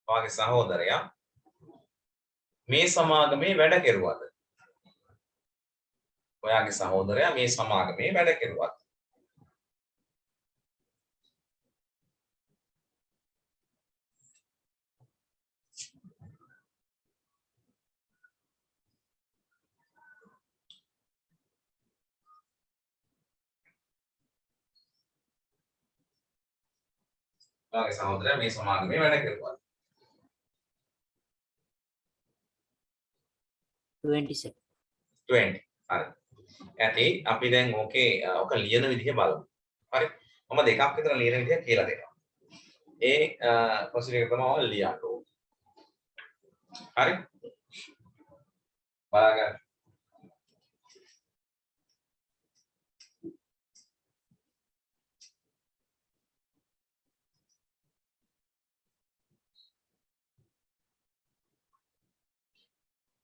S2: ඔයාගේ සහෝදරයා මේ සමාගමේ වැඩ කෙරුවද? ඔයාගේ සහෝදරයා මේ සමාගමේ වැඩ කෙරුවද? ඔයාගේ සහෝදරයා මේ සමාගමේ වැඩ කෙරුවද?
S1: 20 sir.
S2: 20. හරි. ඇති අපි දැන් ඕකේ ඔක ලියන විදිහ බලමු. හරි. මම දෙකක් විතර ලියන විදිහ කියලා දෙනවා. ඒ ප්‍රොසීජර් එක තමයි ඔයාලා ලියන්න ඕනේ. හරි. බලන්න.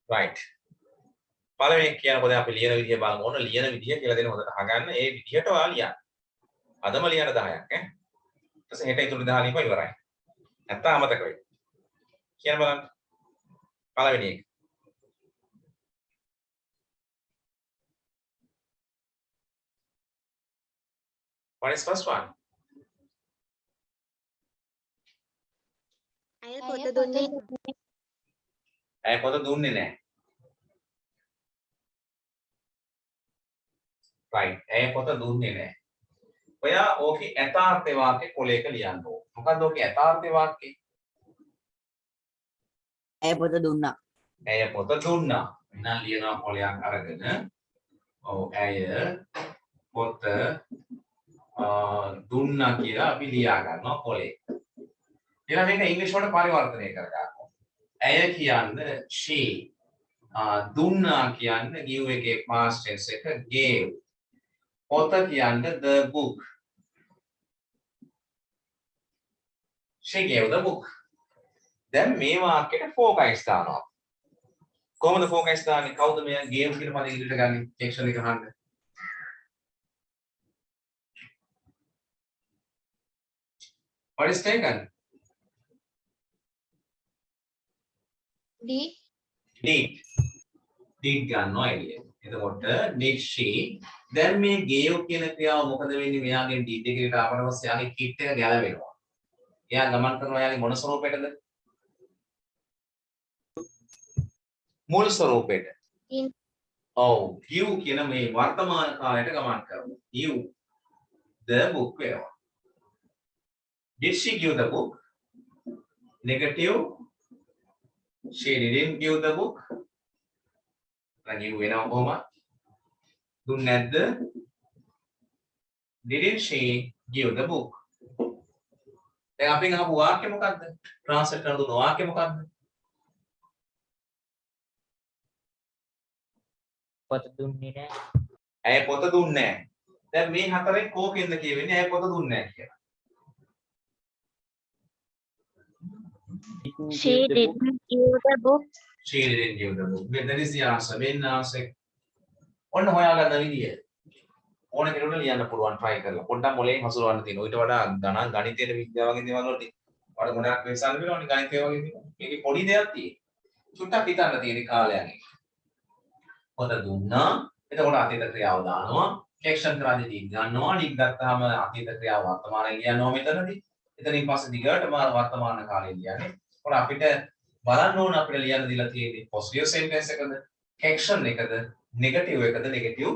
S2: right. පළවෙනි කියනකොට අපි ලියන විදිය බලමු. ඕන ලියන විදිය කියලා දෙන හොඳට අහගන්න. ඒ විදියට ඔයාලා ලියන්න. අදම ලියන 10ක් ඈ. ඊට පස්සේ හෙට ඉතුරු 10 ලියපුවා ඉවරයි. නැත්තම් අමතක වෙයි. කියන්න බලන්න. පළවෙනි එක. What is first one?
S5: අය පොත දුන්නේ
S2: ඇය පොත දුන්නේ නැහැ. right. ඇය පොත දුන්නේ නැහැ. ඔයා ඕකේ යථාර්ථ වාක්‍ය කොලයක ලියන්න ඕන. මොකද්ද ඕකේ යථාර්ථ වාක්‍යය?
S1: ඇය පොත දුන්නා.
S2: ඇය පොත දුන්නා. එහෙනම් ලියනවා කොලයක් අරගෙන ඔව් ඇය පොත දුන්නා කියලා අපි ලියා ගන්නවා පොලේ. ඊළඟ මේක ඉංග්‍රීසි වලට පරිවර්තනය කර ගන්නවා. ඇය කියන්නේ she. දුන්නා කියන්නේ give එකේ past tense එක gave. පොත කියන්නේ the book. She gave the book. දැන් මේ වාක්‍යයට focus දානවා. කොහොමද focus දාන්නේ? කවුද මෙයා gave කියන පදේ ඉදිරියට ගන්නේ? section එක අහන්න. What is taken?
S5: D.
S2: did ගන්නවා එළිය. එතකොට did she දැන් මේ gave කියන ක්‍රියාව මොකද වෙන්නේ? මෙයාගෙන් did එකට ආවට පස්සේ යාගේ kit එක ගැලවෙනවා. එයා ගමන් කරනවා යාගේ මොන ස්වරූපයටද? මුල් ස්වරූපයට. ඔව් give කියන මේ වර්තමාන කාලයට ගමන් කරනවා. give the book වෙනවා. Did she give the book? Negative. She didn't give the book. Give වෙනවා කොහොමද? දුන්නේ නැද්ද? Didn't she give the book? දැන් අපෙන් අහපු වාක්‍ය මොකද්ද? ට්‍රාන්ස්ලේට් කරන දුන්න වාක්‍ය මොකද්ද?
S3: පොත දුන්නේ නැහැ.
S2: ඇය පොත දුන්නේ නැහැ. දැන් මේ හතරෙන් කෝකෙන්ද කියවෙන්නේ ඇය පොත දුන්නේ නැහැ කියලා.
S5: She didn't give the book.
S2: She didn't give the book. That is the answer. Main answer. ඔන්න හොයාගන්න විදිය. ඕන කෙනෙකුට ලියන්න පුළුවන් try කරලා. පොඩ්ඩක් මොලේන් හසුරවන්න තියෙනවා. ඊට වඩා ගණන් ගණිතයේ විද්‍යාව වගේ දේවල් වලට වඩා ගොඩක් වෙනසක් වෙනවනේ ගණිතය වගේ දේවල්. මේකේ පොඩි දෙයක් තියෙනවා. චුට්ටක් හිතන්න තියෙන කාලයන් එක. පොත දුන්නා. එතකොට අතීත ක්‍රියාව දානවා. action කරන්නේ දී ගන්නවා. ලික් ගත්තාම අතීත ක්‍රියාව වර්තමානයේ ලියනවා මෙතනදී. එතනින් පස්සේ දිගටම වර්තමාන කාලේ ලියන්නේ. ඒකට අපිට බලන්න ඕන අපිට ලියන්න දීලා තියෙන්නේ positive sentence එකද, action එකද, negative එකද, negative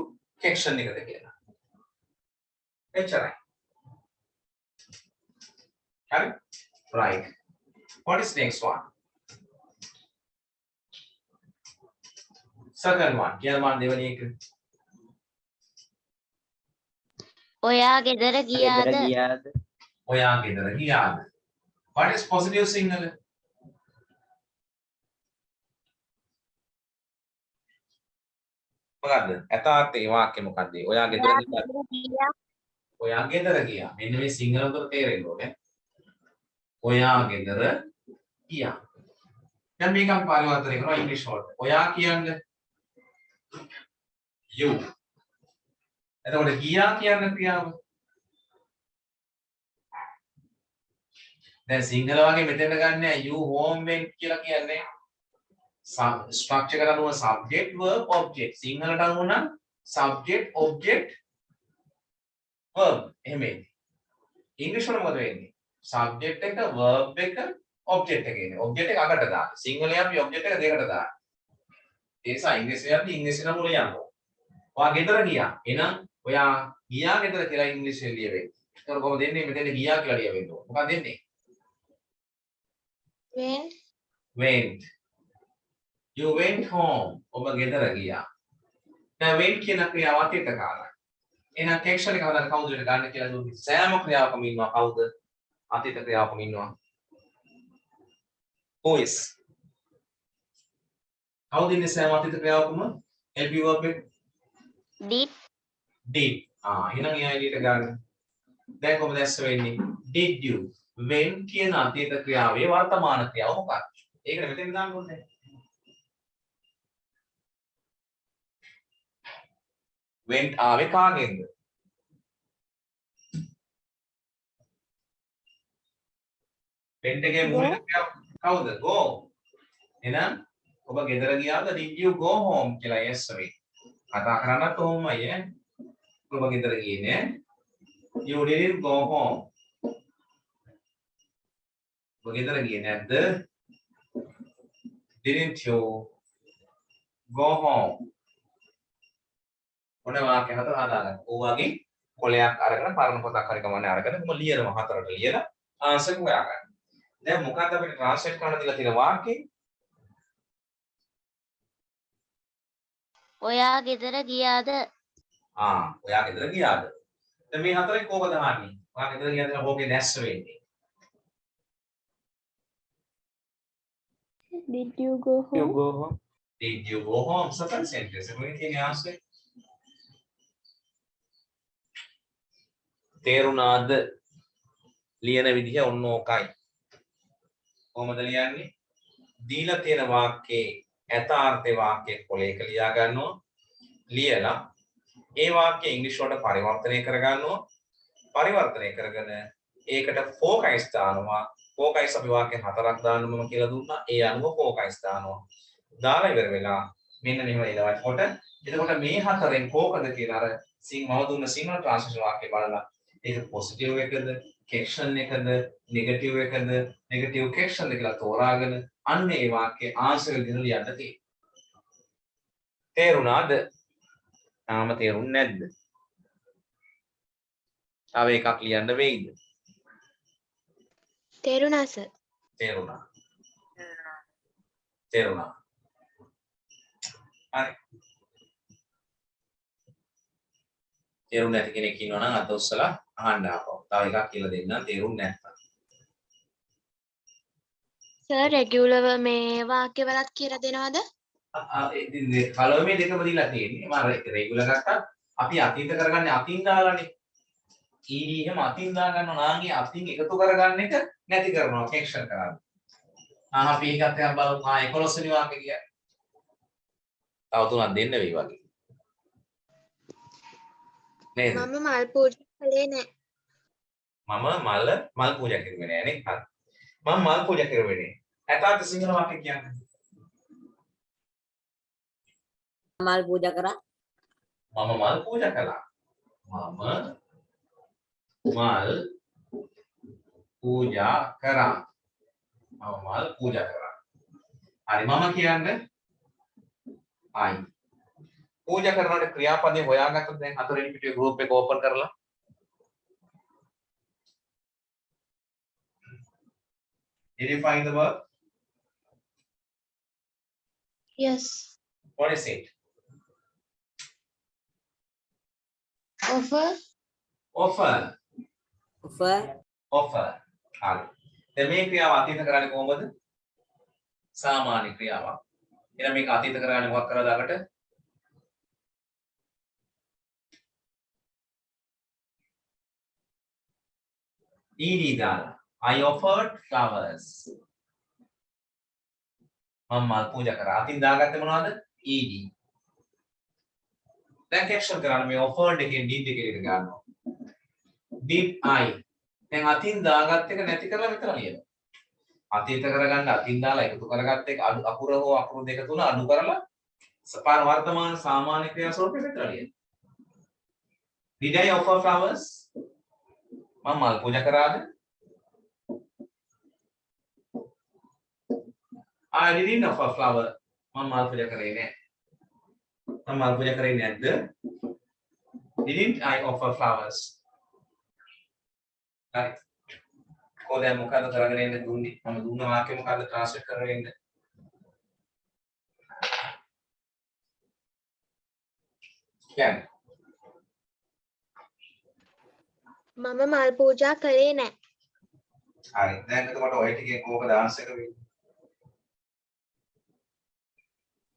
S2: action එකද කියලා. එච්චරයි. හරි? Right. What is next one? Second one. කියලා මම දෙවෙනි එක.
S5: ඔයා ගෙදර ගියාද?
S2: ඔයා ගෙදර ගියාද? What is positive single? මොකද්ද? යථාර්ථයේ වාක්‍ය මොකද්ද? ඔයා ගෙදර ගියාද? ඔයා ගෙදර ගියා. මෙන්න මේ සිංහල උතර තේරෙන්න ඕනේ. ඔයා ගෙදර ගියා. දැන් මේක අපි පරිවර්තනය කරනවා ඉංග්‍රීසි වලට. ඔයා කියන්නේ you. එතකොට ගියා කියන ක්‍රියාව. දැන් සිංහල වගේ මෙතන ගන්න you home went කියලා කියන්නේ ස්ට්‍රක්චර් එකට අනුව subject verb object. සිංහලට අනුව නම් subject object verb එහෙම එන්නේ. ඉංග්‍රීසි වල මොකද වෙන්නේ? subject එක verb එක object එක එන්නේ. object එක අකට දාන්න. සිංහලේ අපි object එක දෙකට දාන්න. ඒ නිසා ඉංග්‍රීසියෙන් අපි ඉංග්‍රීසි නම් වල යනවා. ඔයා ගෙදර ගියා. එහෙනම් ඔයා ගියා ගෙදර කියලා ඉංග්‍රීසියෙන් ලියවෙන්නේ. ඒක කොහොමද දෙන්නේ? මෙතන ගියා කියලා ලියවෙන්න ඕන. මොකක්ද දෙන්නේ? went. You went home. ඔබ ගෙදර ගියා. දැන් went කියන ක්‍රියාව අතීත කාලයි. එහෙනම් action එක හදන්න කවුද ගන්න කියලා දුන්නේ? සෑම ක්‍රියාවකම ඉන්නවා කවුද? අතීත ක්‍රියාවකම ඉන්නවා. Who is? කවුද ඉන්නේ සෑම අතීත ක්‍රියාවකම? help verb එක?
S5: Did.
S2: එහෙනම් එයා එළියට ගන්න. දැන් කොහොමද ඇස්ස වෙන්නේ? Did you? when කියන අතීත ක්‍රියාවේ වර්තමාන ක්‍රියාව මොකක්ද? ඒකට මෙතෙන් දාන්න ඕනේ. went ආවේ කාගෙන්ද? went එකේ මූලික ක්‍රියාව කවුද? go. එහෙනම් ඔබ ගෙදර ගියාද? did you go home කියලා yes වෙයි. කතා කරන්නත් ඕමයි ඈ. ඔබ ගෙදර ගියේ නෑ. you didn't go home. ඔබ ගෙදර ගියේ නැද්ද? didn't you go home? ඔන්න වාක්‍ය හතර හදාගන්න. ඕවාගේ කොලයක් අරගෙන පරණ පොතක් හරි කමන්නේ අරගෙන කොහොම ලියනවා හතරට ලියලා ආන්සර් හොයාගන්න. දැන් මොකක්ද අපිට ට්‍රාන්ස්ලේට් කරන්න දීලා තියෙන වාක්‍යෙ?
S5: ඔයා ගෙදර ගියාද?
S2: ඔයා ගෙදර ගියාද? දැන් මේ හතරෙන් කෝකද අහන්නේ? ඔයා ගෙදර ගියාද කියලා ඕකේ දැස්ස වෙන්නේ.
S4: Did you go
S3: You
S4: home?
S3: go home.
S2: Did you go home? Second sentence. එකේ තියෙන answer. තේරුණාද? ලියන විදිහ ඔන්න ඕකයි. කොහොමද ලියන්නේ? දීලා තියෙන වාක්‍යයේ යථාර්ථේ වාක්‍යයේ කොලේක ලියා ගන්නවා. ලියලා ඒ වාක්‍ය ඉංග්‍රීසි වලට පරිවර්තනය කර ගන්නවා. පරිවර්තනය කරගෙන ඒකට ෆෝකයිස් දානවා. ෆෝකයිස් අපි වාක්‍ය හතරක් දාන්න මම කියලා දුන්නා. ඒ අනුව ෆෝකයිස් දානවා. දාලා ඉවර වෙලා මෙන්න මෙහෙම එනකොට එතකොට මේ හතරෙන් කෝකද කියලා අර මම දුන්න සිංහල ට්‍රාන්ස්ලේෂන් වාක්‍ය බලලා ඒක පොසිටිව් එකද කෙක්ෂන් එකද නෙගටිව් එකද නෙගටිව් කෙක්ෂන්ද කියලා තෝරාගෙන අන්න ඒ වාක්‍යයේ ආන්සර් විදිහට ලියන්න තියෙනවා. තේරුණාද? තාම තේරුන්නේ නැද්ද? තව එකක් ලියන්න වෙයිද?
S5: තේරුණා සර්.
S2: තේරුණා. තේරුණා. හරි. තේරුම් නැති කෙනෙක් ඉන්නවා නම් අත උස්සලා අහන්න ආපහු. තව එකක් කියලා දෙන්නම් තේරුම් නැත්නම්.
S5: සර් රෙගියුලර් මේ වාක්‍ය වලත් කියලා දෙනවද?
S2: ඉතින් කලොමේ දෙකම දීලා තියෙන්නේ. මම රෙගුලර් ගත්තා. අපි අතීත කරගන්නේ අතින් දාලානේ. ඊ එහෙම අතින් දා ගන්නවා නාගේ අතින් එකතු කරගන්න එක නැති කරනවා කෙක්ෂන් කරන්නේ. අපි ඒකත් එකක් බලමු. 11 වෙනි වාක්‍ය කියන්නේ. තව තුනක් දෙන්න වෙයි වගේ. නේද?
S5: මම මල් පූජා කළේ නැහැ.
S2: මම මල් පූජා කරුවේ නෑ නේ. හරි. මම මල් පූජා කරුවේ නෑ. ඇතාට සිංහල වාක්‍ය කියන්නේ.
S1: මල් පූජා කරා.
S2: මම මල් පූජා කළා. මම මල් පූජා කරා. මම මල් පූජා කරා. හරි මම කියන්නේ ආයි. පූජා කරනකොට ක්‍රියාපදේ හොයාගත්තොත් දැන් හතරවෙනි පිටුවේ ගෲප් එක ඕපන් කරලා Did you find the verb?
S5: Yes.
S2: What is it?
S5: Offer.
S2: Offer.
S1: offer
S2: Offer. හරි. දැන් මේ ක්‍රියාව අතීත කරන්නේ කොහොමද? සාමාන්‍ය ක්‍රියාවක්. එහෙනම් මේක අතීත කරන්නේ මොකක් කරලාද අකට? ed දාලා. I offered flowers. මම මල් පූජා කරා. අතින් දාගත්තේ මොනවද? ed. දැන් කැප්ෂන් කරන්න මේ offered එකෙන් did එක එකට ගන්නවා. did I. දැන් අතින් දාගත්ත එක නැති කරලා මෙතන ලියනවා. අතීත කරගන්න අතින් දාලා එකතු කරගත්ත එක අකුර හෝ අකුරු දෙක තුන අඩු කරලා සපාන වර්තමාන සාමාන්‍ය ක්‍රියා ස්වරූපෙ මෙතන ලියනවා. Did I offer flowers? මම මල් පූජා කරාද? I didn't offer flower. මම මල් පූජා කරේ නෑ. මම මල් පූජා කරේ නැද්ද? Didn't I offer flowers? right. කොහොමද මොකද කරගෙන ඉන්නේ දුන්නේ? මම දුන්න වාක්‍ය මොකද්ද ට්‍රාන්ස්ලේට් කරගෙන ඉන්නේ? කියන්නේ
S5: මම මල් පූජා කළේ නැහැ.
S2: හරි. දැන් එතකොට ඔය ටිකේ කොහොමද ආන්සර් එක වෙන්නේ?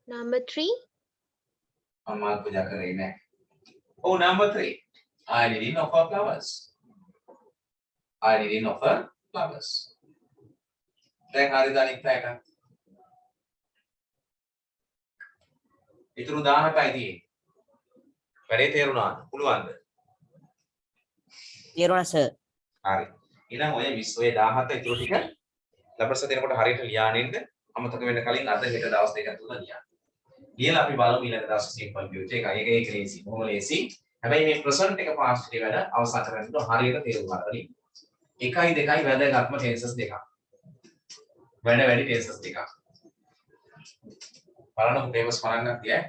S5: Number 3.
S2: මම මල් පූජා කරේ නෑ. Oh, number 3. I didn't offer flowers. I didn't offer flowers. දැන් හරිද අනිත් පැයට? ඊටු 18යි තියෙන්නේ. වැඩේ තේරුණාද? පුළුවන්ද?
S1: තේරුණා සර්.
S2: හරි. එහෙනම් ඔය 20 ඔය 17 ඊටු ටික ලබර්ස දෙනකොට හරියට ලියානින්න අමතක වෙන්න කලින් අද හෙට දවස් දෙකක් තුන ලියන්න. ලියලා අපි බලමු ඊළඟ දවසේ සිම්පල් ෆියුචර් එක. ඒක ලේසි. බොහොම ලේසි. හැබැයි මේ ප්‍රසන්ට් එක පාස්ට් එකේ වැඩ අවසන් කරගන්න හරියට තේරුම් ගන්න. 1යි 2යි වැදගත්ම ටෙන්සස් දෙකක්. වැඩි ටෙන්සස් දෙකක්. බලන්න පේපර්ස් බලන්න තිය.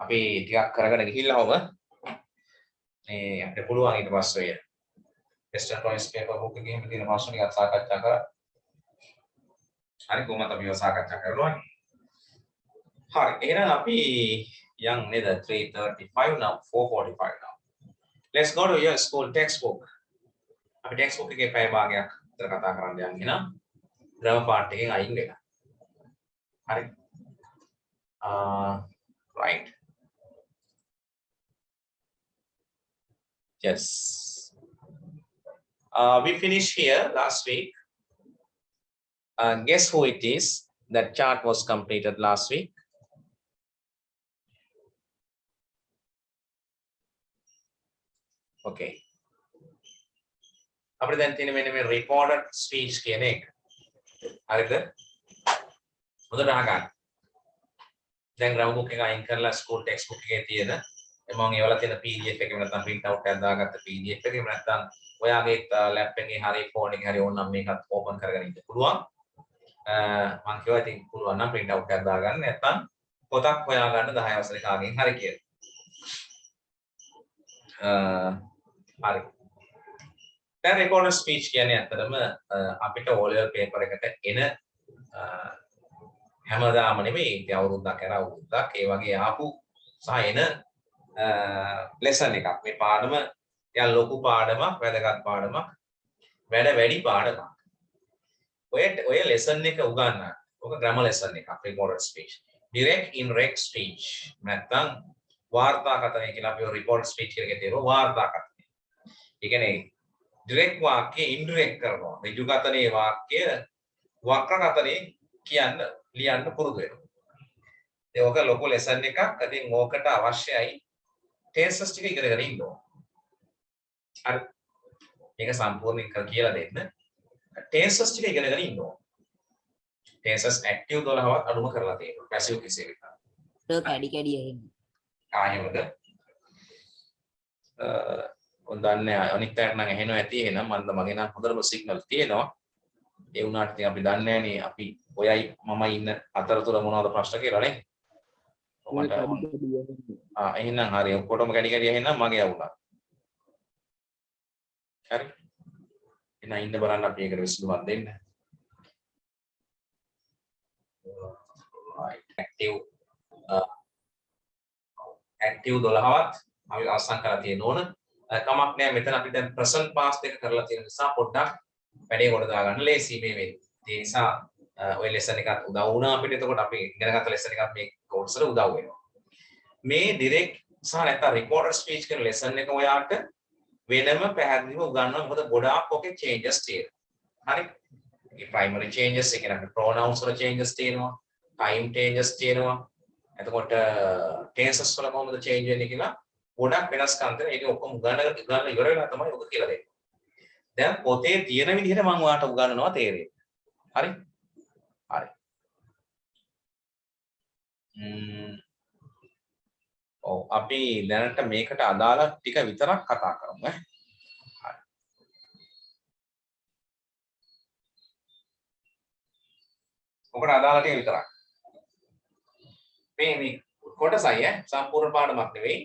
S2: අපි ටිකක් කරගෙන ගිහිල්ලාම මේ අපිට පුළුවන් ඊට පස්සේ ඔය වෙස්ටර්න් ටොයිස් පේපර් බුක් එකේ මේ තියෙන ප්‍රශ්න ටිකක් සාකච්ඡා කරා. හරි කොහොමද අපි ඒවා සාකච්ඡා කරනවා? හරි එහෙනම් අපි young neither 3:35 now 4:45 now. Let's go to your school textbook. අපි textbook එකේ පැය භාගයක් විතර කතා කරන්න යන්නේ නම් grammar part එකෙන් අයින් වෙලා. හරි. Right. Yes. We finished here last week. Guess who it is? That chart was completed last week. Okay. අපිට දැන් තියෙන මෙන්න මේ recorded speech කියන එක. හරිද? හොඳට අහගන්න. දැන් grammar book එක අයින් කරලා school textbook එකේ තියෙන මම ඒවල තියෙන PDF එකේ නැත්නම් print out එකක් දාගත්ත PDF එකේ නැත්නම් ඔයාගේ ලැප් එකේ හරි ෆෝන් එකේ හරි ඕනනම් මේකත් ඕපන් කරගෙන ඉන්න පුළුවන්. මම කියවා ඉතින් පුළුවන් නම් print out එකක් දාගන්න නැත්නම් පොතක් හොයාගන්න 10 වසරේ කාගෙන් හරි කියලා. හරි. දැන් recorded speech කියන්නේ ඇත්තටම අපිට O level paper එකට එන හැමදාම නෙමෙයි ඉතින් අවුරුද්දක් කරා අවුරුද්දක් ඒ වගේ ආපු සහ එන lesson එකක්. මේ පාඩම යා ලොකු පාඩමක්, වැදගත් පාඩමක්, වැඩ වැඩි පාඩමක්. ඔය lesson එක උගන්වන්න. ඔක grammar lesson එකක් recorded speech. direct indirect speech නැත්නම් වාර්තාකථනය කියලා අපි recorded speech එකේ තියෙනවා වාර්තාකථනය. ඒ කියන්නේ direct වාක්‍ය indirect කරනවා. ඍජු කථනයේ වාක්‍ය වක්‍ර කථනයේ කියන්න ලියන්න පුරුදු වෙනවා. ඒක ලොකු lesson එකක්. ඉතින් ඕකට අවශ්‍යයි tenses ටික ඉගෙනගෙන ඉන්න ඕන. හරි. මේක සම්පූර්ණයෙන් කියලා දෙන්න. tenses ටික ඉගෙනගෙන ඉන්න ඕන. tenses active 12වත් අඩුම කරලා තියෙනවා. passive කෙසේ වෙතත්.
S1: ඒක කැඩි කැඩි එහෙම.
S2: ආයෙමද? දන්නේ අනිත් පැයට නම් ඇහෙනවා ඇති එහෙනම් මගේ නම් හොඳටම සිග්නල් තියෙනවා. ඒ වුණාට ඉතින් අපි දන්නේ නැහනේ අපි ඔයයි මමයි ඉන්න අතරතුර මොනවද ප්‍රශ්න කියලා නේ. එහෙනම් හරි ඔක්කොටම කැඩි කැඩි එහෙනම් මගේ යවුණා. හරි. එහෙනම් ඉන්න බලන්න අපි ඒකට විසඳුමක් දෙන්න. right active 12වත් අපි අවසන් කරලා තියෙන ඕන. කමක් නෑ මෙතන අපි දැන් present past එක කරලා තියෙන නිසා පොඩ්ඩක් වැඩේ කොට දාගන්න ලේසි මේ වෙන්නේ. ඒ නිසා ඔය lesson එකත් උදව් වුණා අපිට. එතකොට අපි ඉගෙනගත්ත lesson එකත් මේ course වල උදව් වෙනවා. මේ direct සහ නැත්නම් recorded speech කියන lesson එක ඔයාට වෙනම පැහැදිලිව උගන්වනවා. මොකද ගොඩාක් ඔකේ changes තියෙනවා. හරි. ඒ primary changes ඒ කියන්නේ pronouns වල changes තියෙනවා. time changes තියෙනවා. එතකොට tenses වල කොහොමද change වෙන්නේ කියලා ගොඩක් වෙනස්කම් තියෙනවා. ඒක ඔක්කොම උගන්වලා ඉවර වෙලා තමයි ඔක කියලා දෙන්නේ. දැන් පොතේ තියෙන විදිහට මම ඔයාලට උගන්වනවා තේරෙයි. හරි? හරි. ඔව් අපි දැනට මේකට අදාළ ටික විතරක් කතා කරමු ඈ. හරි. ඔකට අදාළ ටික විතරක්. මේ කොටසයි ඈ සම්පූර්ණ පාඩමක් නෙවෙයි.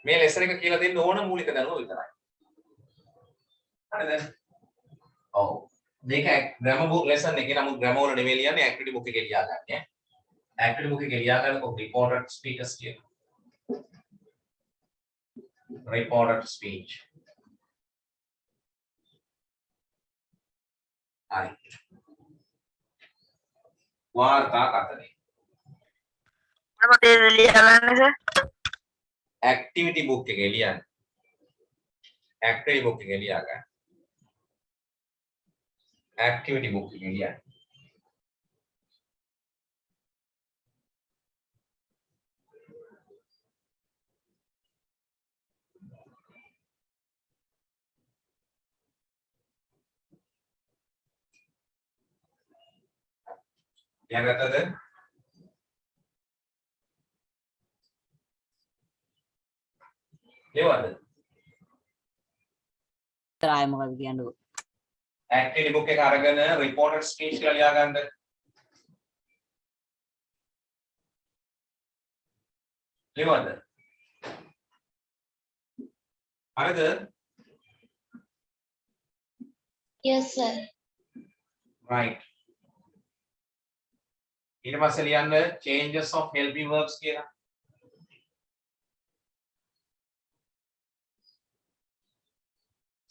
S2: මේ ලෙසන් එක කියලා දෙන්න ඕන මූලික දැනුම විතරයි. හරිද? ඔව්. මේක grammar book lesson එකේ නමුත් grammar වල නෙවෙයි ලියන්නේ activity book එකේ ලියා ගන්න ඈ. activity book එකේ ලියා ගන්න කොහොමද reported speakers කියන. reported speech. හරි. වාර්තා කථනය.
S5: මොනවද ලියලා ගන්න සර්?
S2: activity book එකේ ලියන්න. activity book එකේ ලියා ගන්න. activity book එකේ ලියන්න. ලියාගත්තද? ලියවද?
S1: තරයි මොකද කියන්නේ?
S2: activity book එක අරගෙන reported speech කියලා ලියා ගන්නද? ලියවද? හරිද?
S5: Yes sir.
S2: right. ඊට පස්සේ ලියන්න changes of helping verbs කියලා.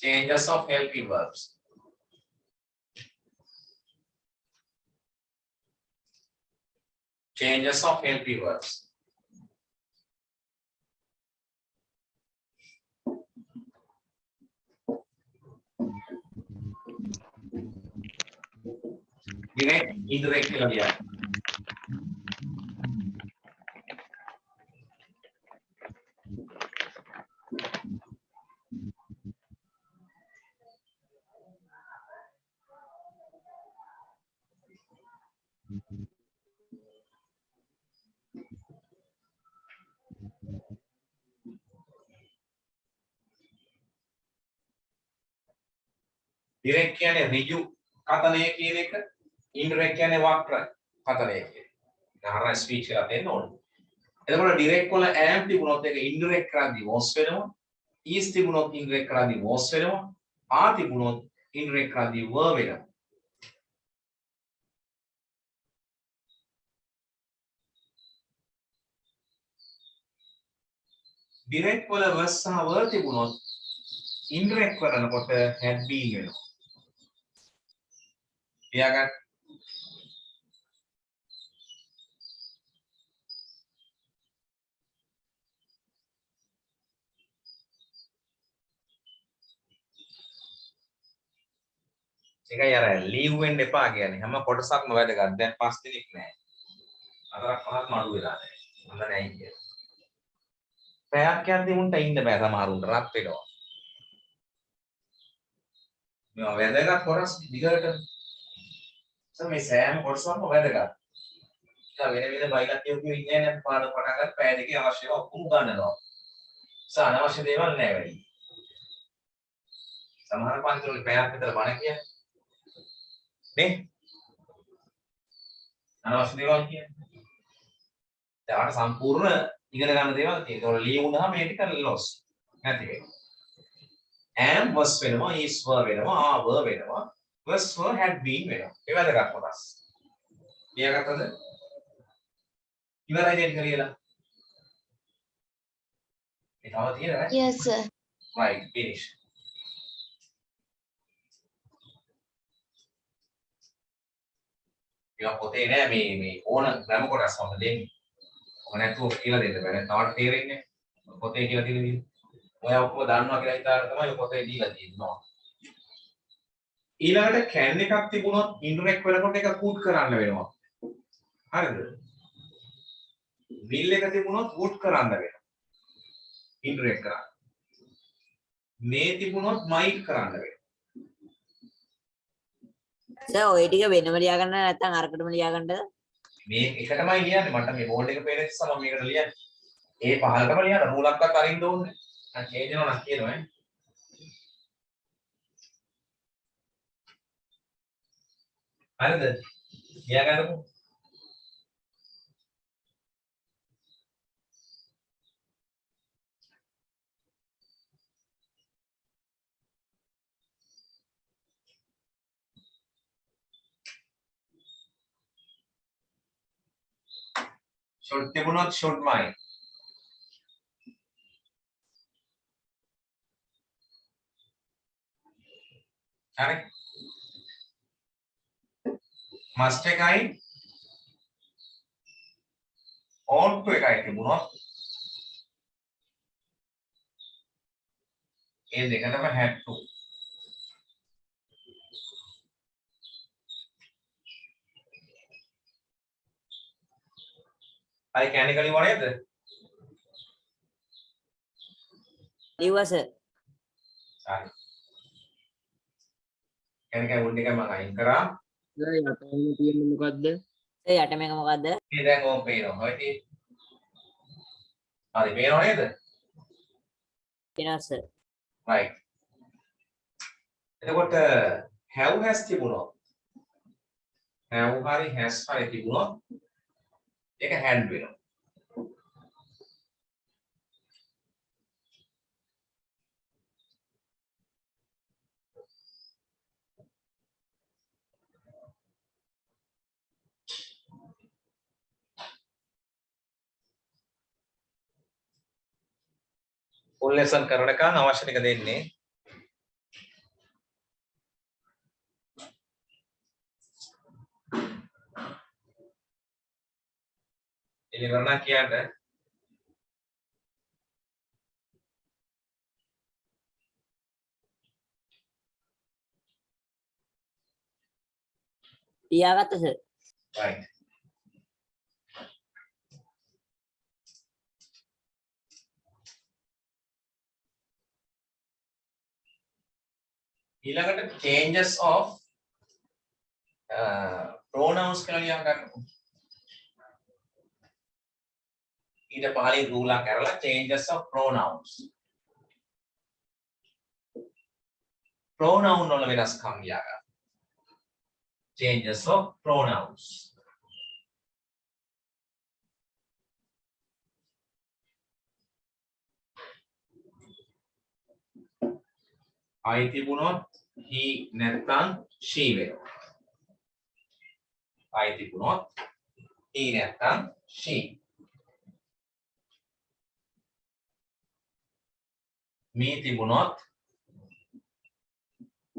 S2: changes of helping verbs. Changes of helping verbs. Direct, indirect කියලා ලියන්න. direct කියන්නේ ඍජු කතනය කියන එක, indirect කියන්නේ වක්‍ර කතනය කියන එක. හරියට ස්පීච් එකක් දෙන්න ඕනේ. එතකොට direct වල am තිබුණොත් ඒක indirect කරද්දී was වෙනවා. is තිබුණොත් indirect කරද්දී was වෙනවා. are තිබුණොත් indirect කරද්දී were වෙනවා. direct වල was සහ were තිබුණොත් indirect කරනකොට had been වෙනවා. තියාගන්න. ඒකයි අර ලීව් වෙන්න එපා කියන්නේ. හැම කොටසක්ම වැදගත්. දැන් 5 දිනක් නෑ. 4ක් 5ක් මඩු වෙලා නෑ. හොඳ නෑ කියන්නේ. පැයක් යද්දී උන්ට ඉන්න බෑ සමහරුන්ට රත් වෙනවා. මේවා වැදගත් කොටස් දිගට. මේ සෑම කොටසක්ම වැදගත්. ඒක වෙන වෙන බයිලක් කියපු ඉන්නේ නැහැ පාඩම පටන් ගන්න පැය දෙකේ අවශ්‍යව ඔක්කොම ගන්නවා. අනවශ්‍ය දේවල් නෑ වැඩි. සමහර පන්තිවල පැයක් විතර බණ කියන්නේ. නේ? අනවශ්‍ය දේවල් කියන්නේ. දැන් සම්පූර්ණ ඉගෙන ගන්න දේවල් තියෙනවා. ඒක ලිය වුණාම මේ ටික loss. නැති වෙනවා. am was වෙනවා, is were වෙනවා, are were වෙනවා, was were had been වෙනවා. ඒ වැදගත් කොටස්. ලියාගත්තද? ඉවරයි නේද කියලා? ඒ තව තියෙනවා.
S5: Yes, sir.
S2: Right, finish. ඒක පොතේ නෑ මේ ඕන ග්‍රැම කොටස් වල දෙන්නේ. ඔක නැතුව කියලා දෙන්න බෑ. තවට තේරෙන්නේ නැහැ. පොතේ කියලා තියෙන විදිහ. ඔයා ඔක්කොම දන්නවා කියලා හිතාගෙන තමයි ඔය පොතේ දීලා තියෙන්නේ. ඊළඟට can එකක් තිබුණොත් indirect වෙනකොට ඒක put කරන්න වෙනවා. හරිද? will එක තිබුණොත් would කරන්න වෙනවා. indirect කරන්න. may තිබුණොත් might කරන්න වෙනවා.
S1: සර් ඔය ටික වෙනම ලියා ගන්න නැත්නම් අරකටම ලියා ගන්නද?
S2: මේ එකටමයි ලියන්නේ. මට මේ බෝඩ් එක පේන නිසා මම මේකට ලියන්නේ. ඒ පහලටම ලියන්න නූලක්වත් අරින්න ඕනේ. දැන් චේන්ජ් වෙනවා නම් කියනවා ඈ. හරිද? ලියා ගන්නකො. should තිබුණොත් should might. හරි. must එකයි ought to එකයි තිබුණොත් ඒ දෙකටම had to. I can එකලි වනේද?
S1: ලිව්වා සර්.
S2: හරි. can එකයි would එකයි මම අයින් කරා.
S3: සර් යටම තියෙන්නේ මොකද්ද?
S1: සර් යට මේක මොකද්ද?
S2: මේ දැන් ඕම් පේනවා. හරි තියෙන්නේ. හරි පේනව නේද?
S1: එනවා සර්.
S2: right. එතකොට have has තිබුණොත් have හරි has හරි තිබුණොත් ඒක had වෙනවා. full lesson කරනකන් අවශ්‍ය ටික දෙන්නේ. එලිවරණ කියන්න
S1: තියාගත්ත සර්.
S2: right ඊළඟට changes of pronouns කියලා ලියා ගන්නකො. ඊට පහලින් rule එක කරලා changes of pronouns. pronoun වල වෙනස්කම් ලියා ගන්න. changes of pronouns. I තිබුණොත් he නැත්නම් she වෙනවා. I තිබුණොත් he නැත්නම් she. me තිබුණොත්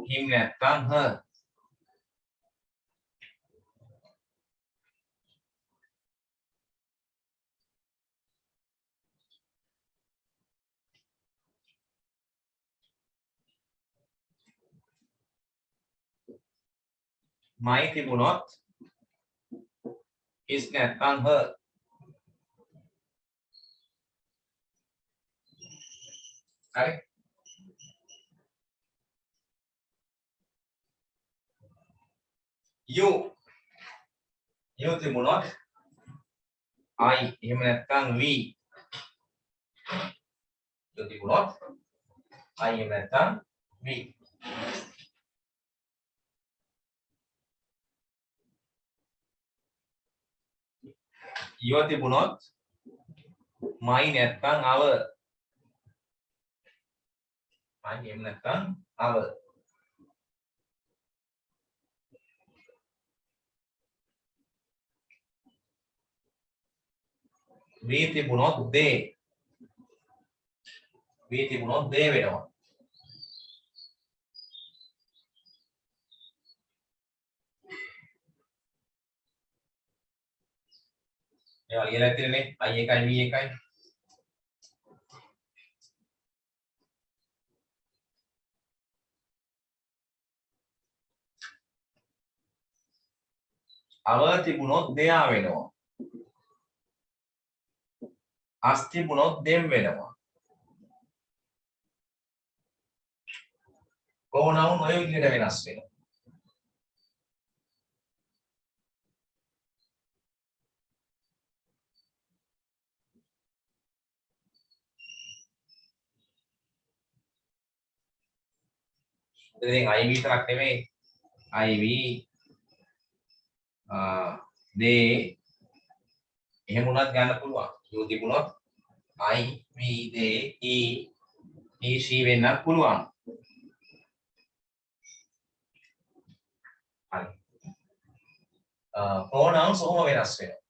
S2: him නැත්නම් her. my තිබුණොත් his නැත්නම් her. හරි you තිබුණොත් I එහෙම නැත්නම් we. you තිබුණොත් I එහෙම නැත්නම් we. you තිබුණොත් my නැත්නම් our. my එහෙම නැත්නම් our. we තිබුණොත් they. we තිබුණොත් they වෙනවා. ඒවා ලියලා තියෙන්නේ I එකයි V එකයි. our තිබුණොත් their වෙනවා. us තිබුණොත් them වෙනවා. pronoun ඔය විදිහට වෙනස් වෙනවා. ඉතින් I විතරක් නෙමෙයි I we they එහෙම උනත් ගන්න පුළුවන්. you තිබුණොත් I we they he she වෙන්නත් පුළුවන්. හරි. pronouns ඔහොම වෙනස් වෙනවා.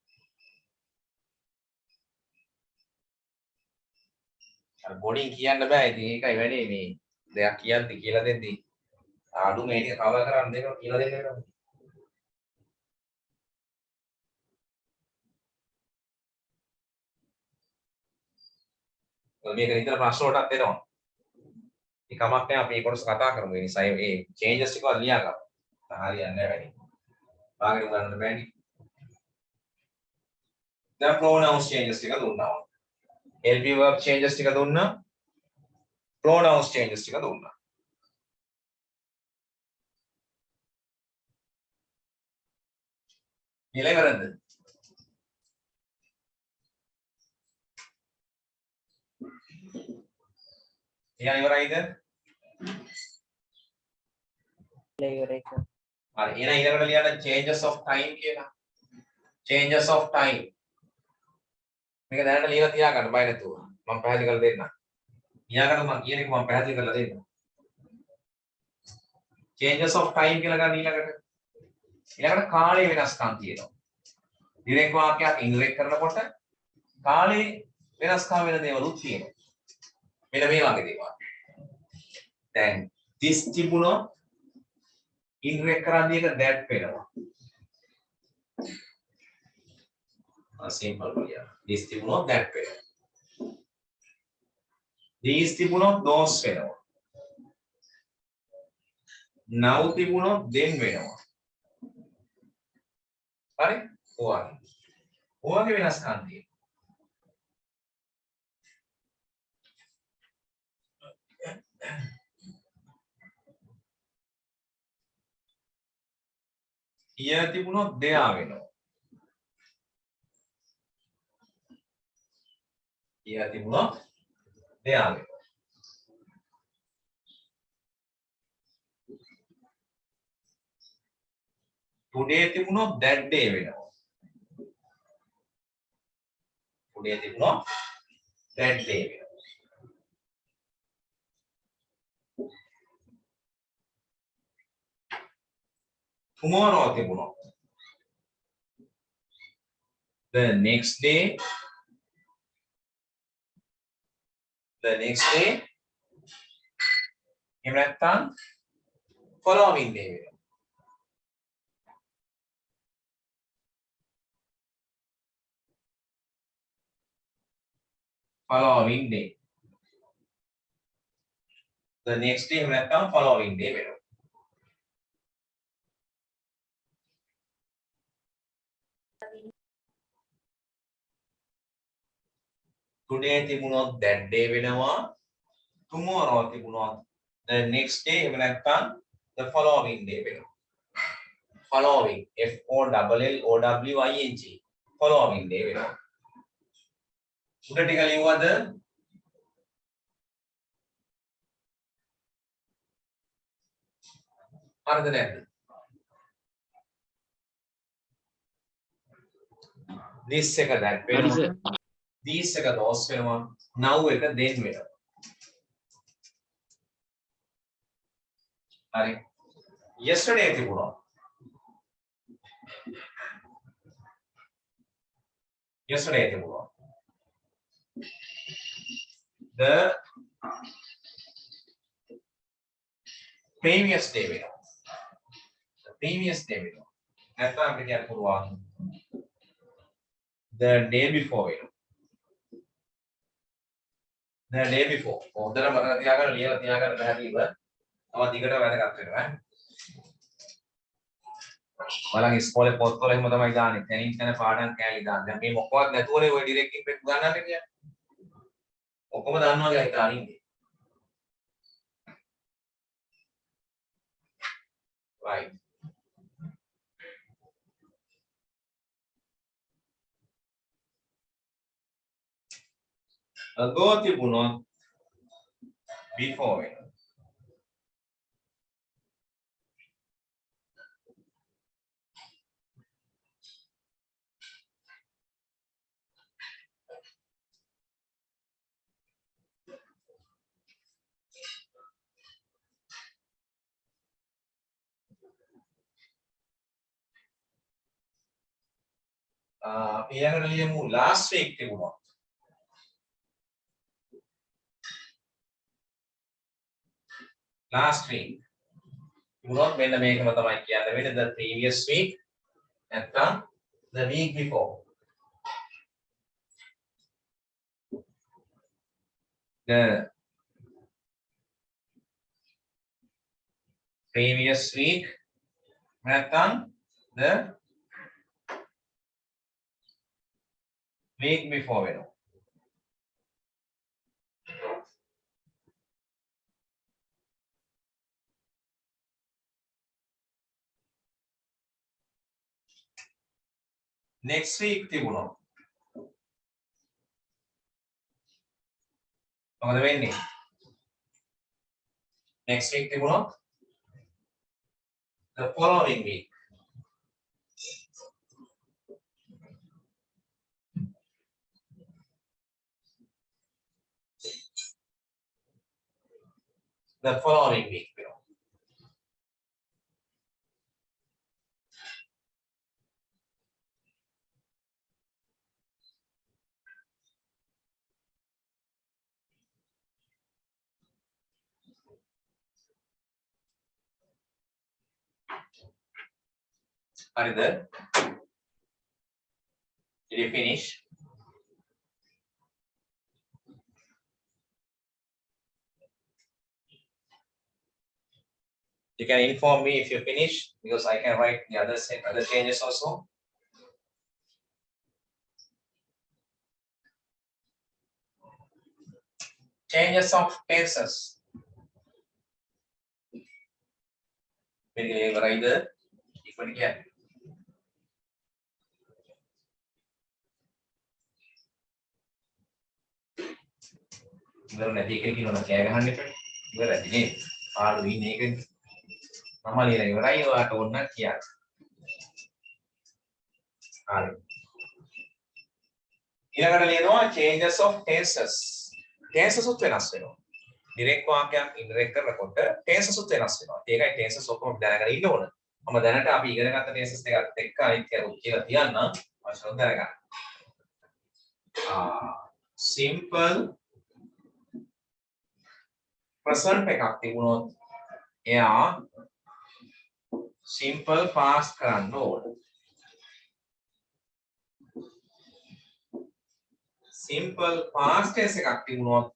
S2: අර බොඩින් කියන්න බෑ. ඉතින් ඒකයි වැඩේ මේ දෙයක් කියද්දි කියලා දෙද්දි ආඩු මේ ටික කවර් කරන්න දෙනවා කියලා දෙන්න වෙනවා. මේක විතර ප්‍රශ්න වලටත් එනවා. ඒ කමක් නැහැ අපි මේ කොටස කතා කරමු. ඒ නිසා මේ changes ටික වල ලියා ගන්න. හරියන්නේ නැහැ වැඩි. භාගෙට ගන්න බෑනේ. දැන් pronouns changes ටික දුන්නා. LP verb changes ටික දුන්නා. pronouns changes ටික දුන්නා. ඉලෙවරද? එයා ඉවරයිද?
S3: ඉවරයි සර්.
S2: හරි එහෙනම් ඊළඟට ලියන්න changes of time කියලා. changes of time. මේක දැනට ලියලා තියාගන්න බය නැතුව. මම පැහැදිලි කරලා දෙන්නම්. ඊළඟට මම කියන එක මම පැහැදිලි කරලා දෙන්නම්. changes of time කියලා ගන්න ඊළඟට. ඊළඟට කාලේ වෙනස්කම් තියෙනවා. direct වාක්‍යයක් ඉන්ඩිරෙක්ට් කරනකොට කාලේ වෙනස්කම් වෙන දේවලුත් තියෙනවා. මෙන්න මේ වගේ දේවල්. දැන් this තිබුණොත් ඉන්ඩිරෙක්ට් කරන්නේ එක that වෙනවා. simple clear. These තිබුණොත් that වෙනවා. These තිබුණොත් those වෙනවා. Now තිබුණොත් then වෙනවා. හරි? ඔයගේ වෙනස්කම් තියෙනවා. here තිබුණොත් there වෙනවා. here තිබුණොත් there වෙනවා. today තිබුණොත් that day වෙනවා. today තිබුණොත් that day වෙනවා. tomorrow තිබුණොත් the next day එහෙම නැත්නම් following day වෙනවා. following day the next day එහෙම නැත්නම් following day වෙනවා. today තිබුණොත් that day වෙනවා. tomorrow තිබුණොත් the next day එහෙම නැත්නම් the following day වෙනවා. following f o double l o w i n g following day වෙනවා. උඩ ටික ලියුවද? හරිද නැද්ද? this එක that වෙනවා. these එක those වෙනවා. now එක then වෙනවා. හරි. yesterday තිබුණා. yesterday තිබුණා. the previous day වෙනවා. the previous day වෙනවා. නැත්නම් අපිට කියන්න පුළුවන් the day before වෙනවා. the day before. හොඳට මතක තියාගන්න ලියලා තියාගන්න පැහැදිලිව. තව දිගට වැඩගත් වෙනවා ඈ. බලන්න ඉස්කෝලේ පොත්වල එහෙම තමයි දාන්නේ. තැනින් තැන පාඩම් කෑලි දාන්නේ. දැන් මේ මොකවත් නැතුවනේ ඔය ඩිරෙක්ටිව් එක ගන්නන්නේ කියන්නේ. ඔක්කොම දන්නවගේ හිත අරින්නේ. right. ago තිබුණොත් before වෙනවා. ඊළඟට ලියමු last week තිබුණා. last week තිබුණොත් මෙන්න මේකම තමයි කියන්න වෙන්නේ the previous week නැත්නම් the week before. the previous week නැත්නම් the week before වෙනවා. next week තිබුණා. මොකද වෙන්නේ? next week තිබුණොත් the following week. the following week වෙනවා. හරිද? Did you finish? You can inform me if you finish because I can write the other changes also. Changes of tenses. Either even here. ඉවර නැති එකේ කියනවා කෑ ගහන්න එපා. ඉවරයි නේද? පාඩු ඉන්නේ ඒකනේ. මම ලියලා ඉවරයි ඔයාට ඕන කියන්න. හරි. ඊළඟට ලියනවා changes of tenses. tenses උත් වෙනස් වෙනවා. direct වාක්‍යයක් indirect කරනකොට tenses උත් වෙනස් වෙනවා. ඒකයි tenses ඔක්කොම දැනගෙන ඉන්න ඕන. මම දැනට අපි ඉගෙන ගත්ත tenses එකත් එක්ක අනිත් කියලා තියන්න අවශ්‍යව දැනගන්න. simple present එකක් තිබුණොත් එයා simple past කරන්න ඕන. simple past tense එකක් තිබුණොත්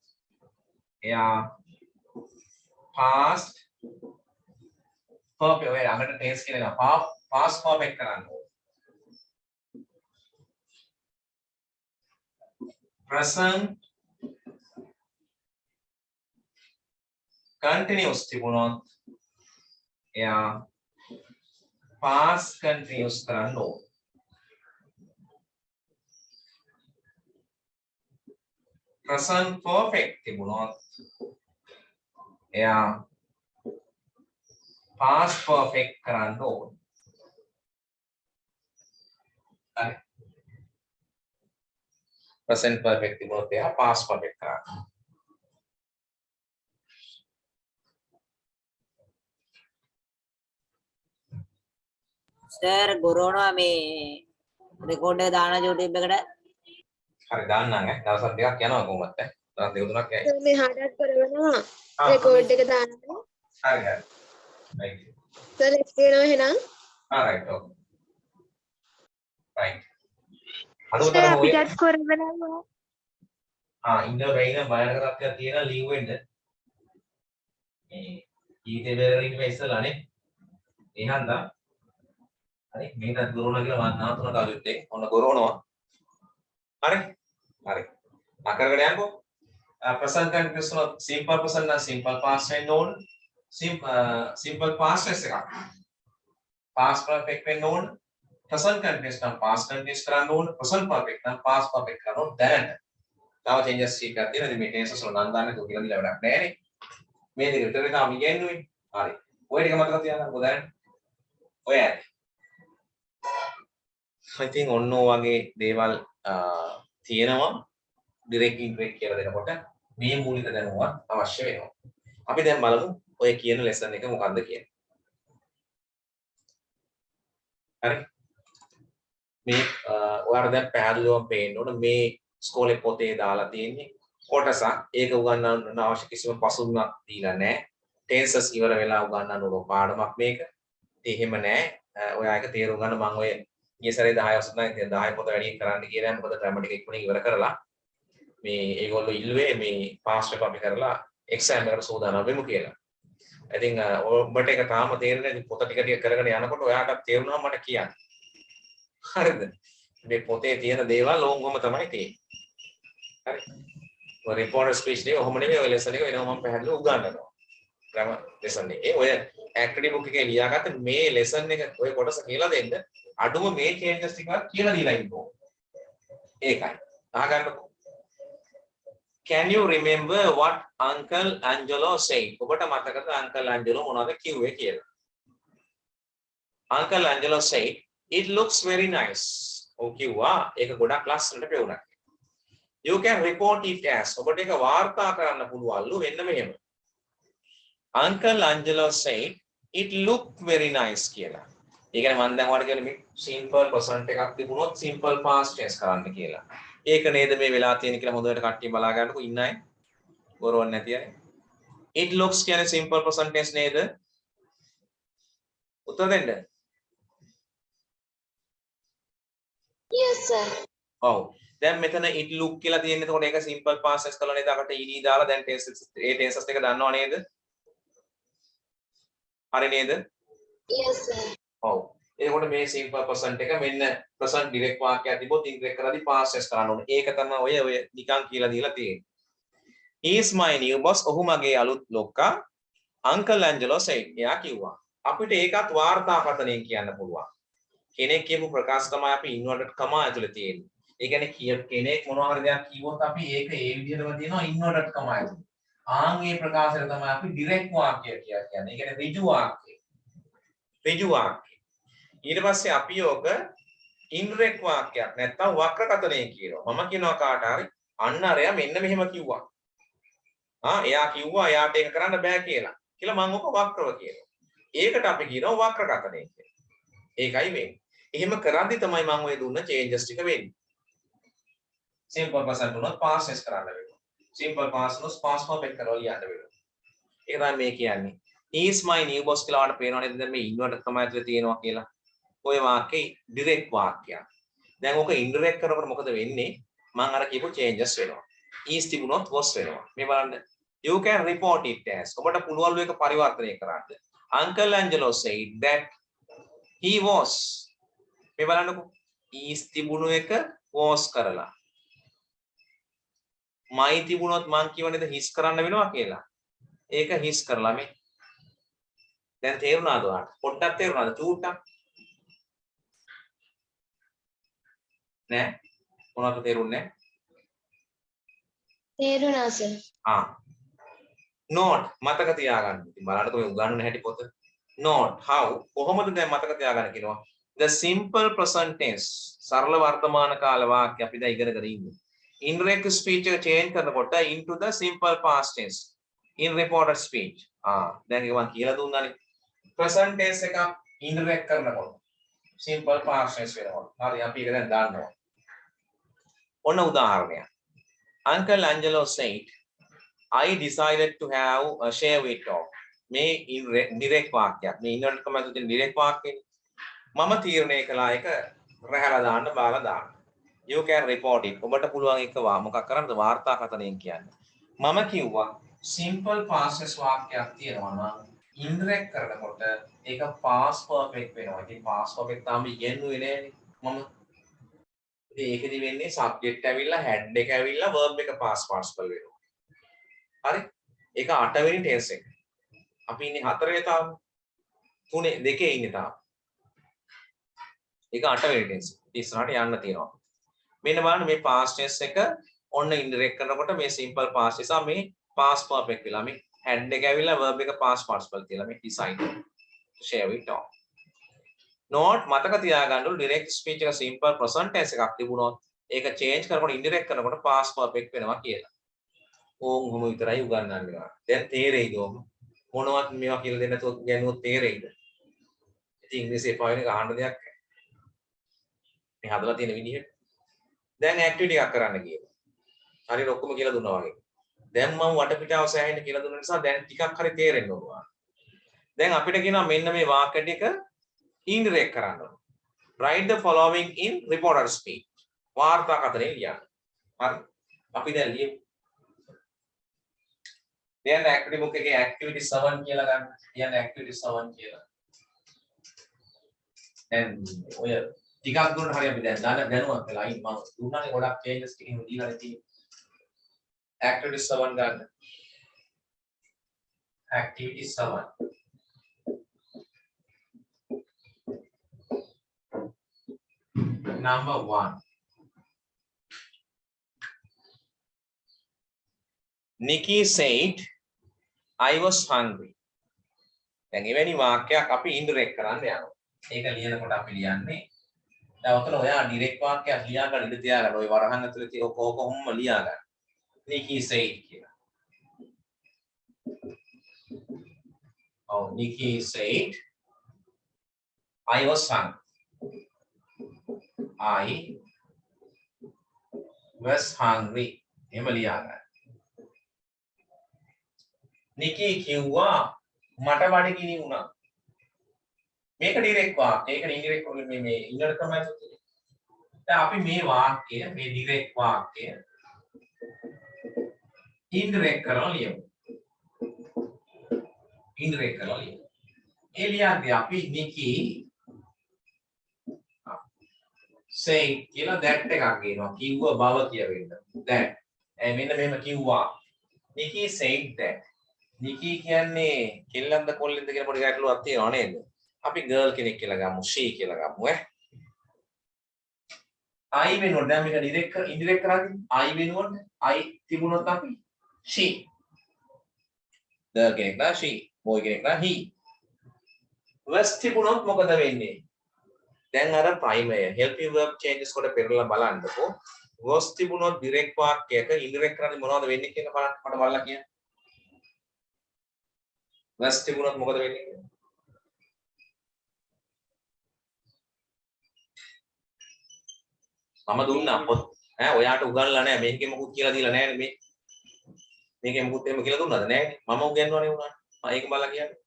S2: එයා past perfect ඔය අඟට tense කියන එක past perfect කරන්න ඕන. present continuous තිබුණොත් එයා past continuous කරන්න ඕන. present perfect තිබුණොත් එයා past perfect කරන්න ඕන. හරි. present perfect තිබුණොත් එයා past perfect කරන්න ඕන.
S1: සර් ගොරෝනවා මේ රෙකෝඩ් එක දාන YouTube එකට.
S2: හරි දාන්නම් ඈ. දවස් දෙකක් යනවා කොහොමද? දවස් දෙක තුනක් යයි.
S5: මේ හඩක් කරනවා රෙකෝඩ් එක දානවා.
S2: හරි හරි. right.
S5: සර් එක්ස් වෙනවා එහෙනම්.
S2: right okay. right.
S4: සර් අපිටත් කරවනවා.
S2: ඉන්න වෙයින බයන කරත්තයක් තියෙන ලීව් වෙන්න. මේ ජීවිතේ බැලරින් මේ ඉස්සලානේ. එහෙනම් හරි මේකත් ගොරෝනා කියලා මම නාතුනට අලුත් එක. ඔන්න ගොරෝනවා. හරි. හරි. අකරගෙන යන්නකෝ. present continuous වල simple present නම් simple past වෙන්න ඕන. simple past tense එකක්. past perfect වෙන්න ඕන. present continuous නම් past continuous කරන්න ඕන. present perfect නම් past perfect කරන්න ඕන. දැනට. තව changes එකක් තියෙනවා. මේ tenses වල නම් දාන්නේ දුක කියලා වැඩක් නැහැ නේ. මේ දෙක විතරේ තාම ඉගෙනුනේ. හරි. ඔය ටික මතක තියාගන්නකෝ දැන්. ඔය ඇති. I think ඔන්න වගේ දේවල් තියෙනවා direct indirect කියලා දෙනකොට මේ මූලික දැනුමක් අවශ්‍ය වෙනවා. අපි දැන් බලමු ඔය කියන lesson එක මොකක්ද කියන්නේ. හරි. මේ ඔයාලා දැන් පැහැදිලිවම පේන්න ඕන මේ ඉස්කෝලේ පොතේ දාලා තියෙන්නේ කොටසක්. ඒක උගන්වන්න අවශ්‍ය කිසිම පසුබිමක් දීලා නැහැ. tenses ඉවර වෙලා උගන්වන්න ඕන පාඩමක් මේක. ඉතින් එහෙම නැහැ. ඔයා ඒක තේරුම් ගන්න මම ඔය ඊයේ සැරේ 10 වසරේ 10 පොත වැඩි කරන්න කියලා මොකද ග්‍රැමටික් ඉක්මනින් ඉවර කරලා මේ ඒගොල්ලෝ ඉල්ලුවේ මේ පාස් එක අපි කරලා එක්සෑම් එකට සූදානම් වෙමු කියලා. ඉතින් ඔබට ඒක තාම තේරෙන්නේ නැහැ. පොත ටික ටික කරගෙන යනකොට ඔයාට තේරුණා මට කියන්න. හරිද? මේ පොතේ තියෙන දේවල් ඕංගොම තමයි තියෙන්නේ. හරි. ඔය රිපෝටර් ස්පීච් එක ඔහොම නෙමෙයි ඔය ලෙසන් එක වෙනම මම පැහැදිලිව උගන්වනවා. ග්‍රැමර් ලෙසන් එකේ ඔය ඇක්ටිවිටි බුක් එකේ ලියාගත්ත මේ ලෙසන් එක ඔය කොටස කියලා දෙන්න අඩුම මේ changes ටික කියලා දීලා ඉන්න ඕන. ඒකයි. අහගන්නකෝ. Can you remember what Uncle Angelo said? ඔබට මතකද Uncle Angelo මොනවද කිව්වේ කියලා? Uncle Angelo said it looks very nice. ඔව් කිව්වා ඒක ගොඩක් ලස්සනට පෙවුනා. You can report it as ඔබට ඒක වාර්තා කරන්න පුළුවන්ලු වෙන්න මෙහෙම. Uncle Angelo said it looked very nice කියලා. ඒ කියන්නේ මම දැන් ඔයාලට කියන්නේ මේ simple present එකක් තිබුණොත් simple past tense කරන්න කියලා. ඒක නේද මේ වෙලා තියෙන කියලා හොඳට කට්ටිය බලා ගන්නකො ඉන්න අය. ගොරවන්නේ නැති අය. It looks කියන්නේ simple present tense නේද? උත්තර දෙන්න.
S5: Yes sir.
S2: ඔව්. දැන් මෙතන it look කියලා තියෙන්නේ. එතකොට ඒක simple past tense කරලා නේද? අකට ed දාලා දැන් tenses ඒ tenses ටික දන්නව නේද? හරි නේද?
S5: Yes sir.
S2: ඔව්. එතකොට මේ simple present එක මෙන්න present direct වාක්‍යයක් තිබොත් ඉන්ටරෙක්ට් කරලාදී past tense කරන්න ඕනේ. ඒක තමයි ඔය නිකන් කියලා දීලා තියෙන්නේ. He is my new boss. ඔහු මගේ අලුත් ලොක්කා. Uncle Angelo said. එයා කිව්වා. අපිට ඒකත් වාර්තාකථනයෙන් කියන්න පුළුවන්. කෙනෙක් කියපු ප්‍රකාශ තමයි අපි ඉන්වර්ටඩ් කමා ඇතුලේ තියෙන්නේ. ඒ කියන්නේ කෙනෙක් මොනවා හරි දෙයක් කිව්වොත් අපි ඒක ඒ විදිහටම තියෙනවා ඉන්වර්ටඩ් කමා ඇතුලේ. ආන් මේ ප්‍රකාශය තමයි අපි ඩිරෙක්ට් වාක්‍ය කියලා කියන්නේ. ඒ කියන්නේ ඍජු වාක්‍ය. ඍජු වාක්‍ය. ඊට පස්සේ අපි යෝග ඉන්ඩිරෙක්ට් වාක්‍යයක් නැත්තම් වක්‍රකථනය කියනවා. මම කියනවා කාට හරි අන්න අරයා මෙන්න මෙහෙම කිව්වා. එයා කිව්වා එයාට ඒක කරන්න බෑ කියලා. කියලා මම ඔක වක්‍රව කියනවා. ඒකට අපි කියනවා වක්‍රකථනය කියලා. ඒකයි වෙන්නේ. එහෙම කරද්දි තමයි මම ඔය දුන්න changes ටික වෙන්නේ. simple present උනොත් past tense කරන්න වෙනවා. simple past උනොත් past perfect කරලා ලියන්න වෙනවා. ඒක තමයි මේ කියන්නේ. he is my new boss කියලා වඩ පේනවා නේද? දැන් මේ ඉන්වර්ටර් තමයි ඇතුලේ තියෙනවා කියලා. ඔය වාක්‍යේ direct වාක්‍යයක්. දැන් ඔක indirect කරනකොට මොකද වෙන්නේ? මම අර කියපු changes වෙනවා. is තිබුණොත් was වෙනවා. මේ බලන්න. You can report it as. ඔබට පුළුවන් එක පරිවර්තනය කරන්න. Uncle Angelo said that he was. මේ බලන්නකෝ. is තිබුණු එක was කරලා. my තිබුණොත් මං කියව නේද his කරන්න වෙනවා කියලා. ඒක his කරලා මේ. දැන් තේරුණාද ඔයාලට? පොඩ්ඩක් තේරුණාද? චූට්ටක්. නෑ. මොනවද තේරුන්නේ?
S5: තේරුණා sir.
S2: note මතක තියාගන්න. ඉතින් බලන්නකො මේ උගන්වන හැටි පොත. note how කොහොමද දැන් මතක තියාගන්න කියනවා. the simple present tense සරල වර්තමාන කාල වාක්‍ය අපි දැන් ඉගෙනගෙන ඉන්නේ. indirect speech එක change කරනකොට into the simple past tense in reported speech. දැන් ඒක මම කියලා දුන්නානේ. present tense එක indirect කරනකොට simple past tense වෙනවා. හරි අපි ඒක දැන් දාන්නවා. ඔන්න උදාහරණයක්. Uncle Angelo said I decided to have a shave it off. මේ direct වාක්‍යයක්. මේ ඉන්නවට තමයි තියෙන direct වාක්‍යනේ. මම තීරණය කළා එක රැහැලා දාන්න බාලා දාන්න. You can report it. ඔබට පුළුවන් එක මොකක් කරන්නද වාර්තාකථනයෙන් කියන්න. මම කිව්වා simple past tense වාක්‍යයක් තියෙනවා නම් indirect කරනකොට ඒක past perfect වෙනවා. ඉතින් past perfect තාම ඉගෙනුවේ නෑනේ මම. ඉතින් ඒකෙදි වෙන්නේ subject ඇවිල්ලා head එක ඇවිල්ලා verb එක past participle වෙනවා. හරි? ඒක 8 වෙනි tense එක. අපි ඉන්නේ 4 වෙනි තාම. 3 2 ඉන්නේ තාම. ඒක 8 වෙනි tense. ඉස්සරහට යන්න තියෙනවා. මෙන්න බලන්න මේ past tense එක ඔන්න indirect කරනකොට මේ simple past නිසා මේ past perfect වෙලා මේ head එක ඇවිල්ලා verb එක past participle කියලා මේ design share it off. note මතක තියාගන්න direct speech එක simple present tense එකක් තිබුණොත් ඒක change කරනකොට indirect කරනකොට past perfect වෙනවා කියලා. ඕම් විතරයි උගන්වන්නේ. දැන් තේරෙයිද ඕම? මොනවත් මේවා කියලා දෙන්න නැතුව ගෑනුවොත් තේරෙයිද? ඉතින් ඉංග්‍රීසියේ පාවෙන ගහන්න දෙයක් නැහැ. මේ හදලා තියෙන විදිහට. දැන් ඇක්ටිවිටි එකක් කරන්න කියනවා. හරියට ඔක්කොම කියලා දුන්නා වගේ. දැන් මම වටපිටාව සෑහෙන්න කියලා දුන්න නිසා දැන් ටිකක් හරි තේරෙන්න ඕනවා. දැන් අපිට කියනවා මෙන්න මේ වාක්‍ය ටික indirect කරන්න ඕන. Write the following in reported speech. වාර්තාකථනයේ ලියන්න. හරි. අපි දැන් ලියමු. දැන් activity book එකේ activity 7 කියලා ගන්න. කියන්න activity 7 කියලා. දැන් ඔය ටිකක් දුන්න හරිය අපි දැන් දැනුවත් වෙලා ඉන්න මම දුන්නානේ ගොඩක් changes ටික එහෙම දීලා තියෙන්නේ. activity 7 ගන්න. activity 7. Number 1. Nikki said I was hungry. දැන් එවැනි වාක්‍යයක් අපි indirect කරන්න යනවා. ඒක ලියනකොට අපි ලියන්නේ දැන් ඔතන ඔයා direct වාක්‍යයක් ලියා ගන්න ඉඳ තියාගන්න. ඔය වරහන් ඇතුලේ තියෙන කොහොම ලියා ගන්න. Nikki said කියලා. Nikki said I was hungry. I was hungry. එහෙම ලියා ගන්න. Nikki කිව්වා මට බඩගිනි වුණා. මේක ඩිරෙක්ට් වාක්‍ය. ඒක ඉන්ඩිරෙක්ට් වලින් මේ ඉන්නර තමයි තියෙන්නේ. දැන් අපි මේ වාක්‍යය මේ ඩිරෙක්ට් වාක්‍යය ඉන්ඩිරෙක්ට් කරලා ලියමු. ඉන්ඩිරෙක්ට් කරලා ලියමු. ඒ ලියන්නේ අපි නිකි say කියලා that එකක් ගේනවා. කිව්ව බව කියවෙන්න. that. මෙන්න මෙහෙම කිව්වා. නිකි said that. නිකි කියන්නේ කෙල්ලන්ද කොල්ලෙන්ද කියන පොඩි ගැටලුවක් තියෙනවා නේද? අපි girl කෙනෙක් කියලා ගමු. she කියලා ගමු ඈ. I වෙනුවට දැන් මේක ඩිරෙක්ට් ඉන්ඩිරෙක්ට් කරන්නේ I වෙනුවට I තිබුණොත් අපි she. girl කෙනෙක් නම් she. boy කෙනෙක් නම් he. was තිබුණොත් මොකද වෙන්නේ? දැන් අර primary helping verb changes කොට පෙරලා බලන්නකෝ. was තිබුණොත් direct වාක්‍යයක indirect කරන්නේ මොනවද වෙන්නේ කියලා බලන්න මට බලලා කියන්න. was තිබුණොත් මොකද වෙන්නේ කියලා. මම දුන්නා පොත් ඔයාට උගන්ලා නැහැ මේකේ මොකුත් කියලා දීලා නැහැ මේ. මේකේ මොකුත් එහෙම කියලා දුන්නාද නැහැ. මම උගන්වන්නේ උනාට. මම ඒක බලලා කියන්නේ.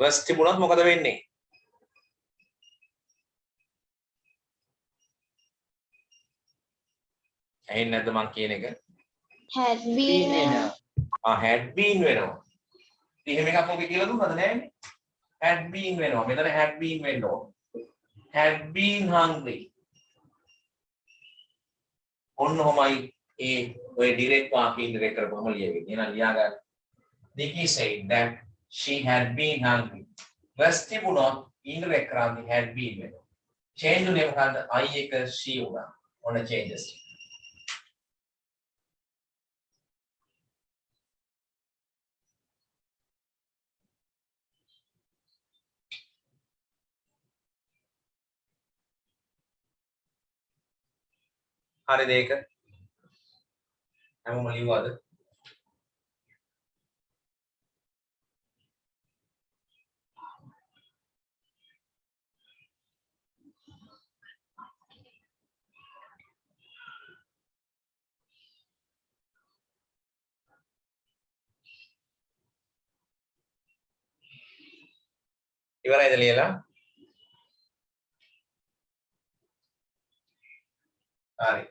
S2: was තිබුණොත් මොකද වෙන්නේ? ඇහෙන්නේ නැද්ද මං කියන එක?
S5: had been වෙනවා.
S2: had been වෙනවා. ඉතින් එහෙම එකක් ඔබේ කියලා දුන්නද නැන්නේ? had been වෙනවා. මෙතන had been වෙන්න ඕන. had been hungry. ඔන්න ඔහමයි ඒ ඔය direct වාක්‍ය ඉන්ඩිරෙක්ට් කරපුවම ලියවෙන්නේ. එහෙනම් ලියා ගන්න. Nikki said that she had been hungry. was තිබුණොත් indirect කරන්නේ had been වෙනවා. change උනේ මොකද්ද? I එක she වුණා. ඔන්න changes. හරිද ඒක? හැමෝම ලියුවාද? ඉවරයිද ලියලා? හරි.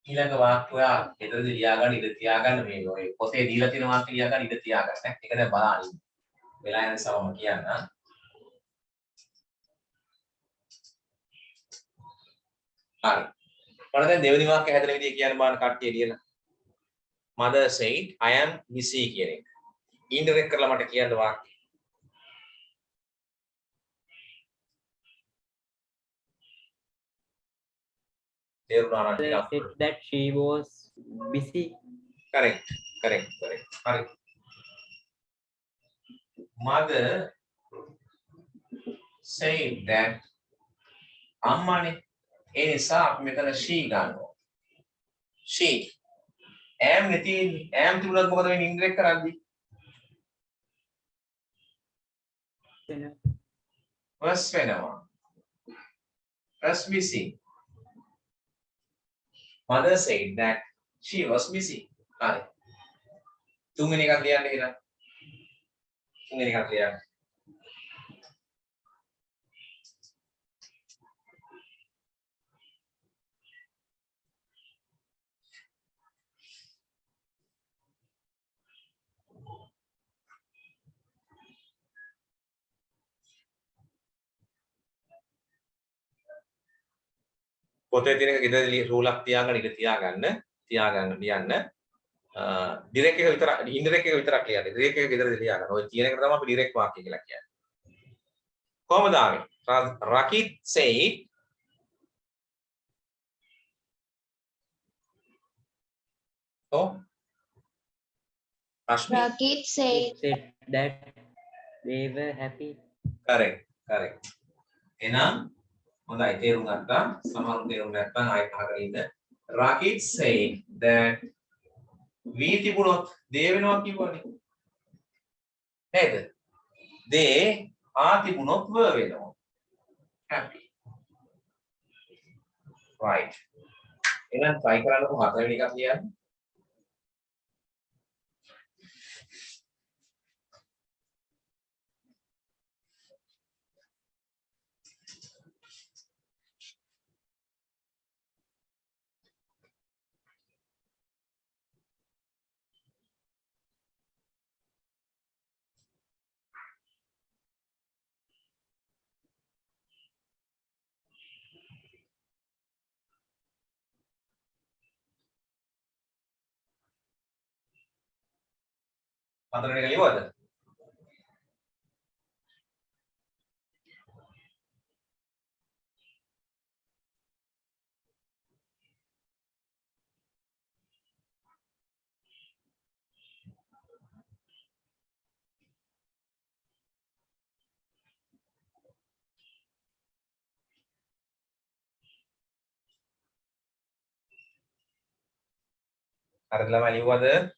S2: ඊළඟ වාක්‍ය ඔයා හෙටදී ලියා ගන්න ඉඳ තියාගන්න මේ ඔය පොතේ දීලා තියෙන වාක්‍ය ලියා ගන්න ඉඳ තියාගන්න. ඒක දැන් බලන්න. වෙලා යන සමම කියන්න. හරි. මම දැන් දෙවෙනි වාක්‍ය හැදෙන විදිය කියන්න බලන්න කට්ටිය ලියලා. Mother said I am busy කියන එක. ඉන්ඩිරෙක්ට් කරලා මට කියන්න වාක්‍ය.
S3: said that she was busy.
S2: correct. හරි. Mother said that අම්මානේ ඒ නිසා අපි මෙතන she ගන්නවා. she am නැති am තිබුණාද මොකද වෙන්නේ ඉන්ඩිරෙක්ට් කරද්දී? was වෙනවා. was busy. Mother said that she was busy. හරි. තුන්වෙනි එකක් ලියන්න එහෙනම්. තුන්වෙනි එකක් ලියන්න. පොතේ තියෙන එක ගෙදර රූලක් තියාගන්න ඉඳ තියාගන්න ලියන්න ඩිරෙක්ට් එක විතර ඉන්ඩිරෙක්ට් එක විතරක් ලියන්න ඩිරෙක්ට් එක ගෙදරදී ලියාගන්න ඔය තියෙන එක තමයි අපි ඩිරෙක්ට් වාක්‍ය කියලා කියන්නේ කොහමද ආවේ Rakit said Ashmi
S5: Rakit said
S3: said that they were happy.
S2: correct එහෙනම් හොඳයි තේරුම් ගත්තා සමහරු තේරුම් නැත්නම් ආයෙත් අහගෙන ඉන්න Rakit said that we තිබුණොත් they වෙනවා කියවනේ නේද they are තිබුණොත් were වෙනවා happy right එහෙනම් try කරන්නකො හතරවෙනි එකක් ලියන්න හතරවෙනි එක ලියවද? හරිද ළමයි ලියවද?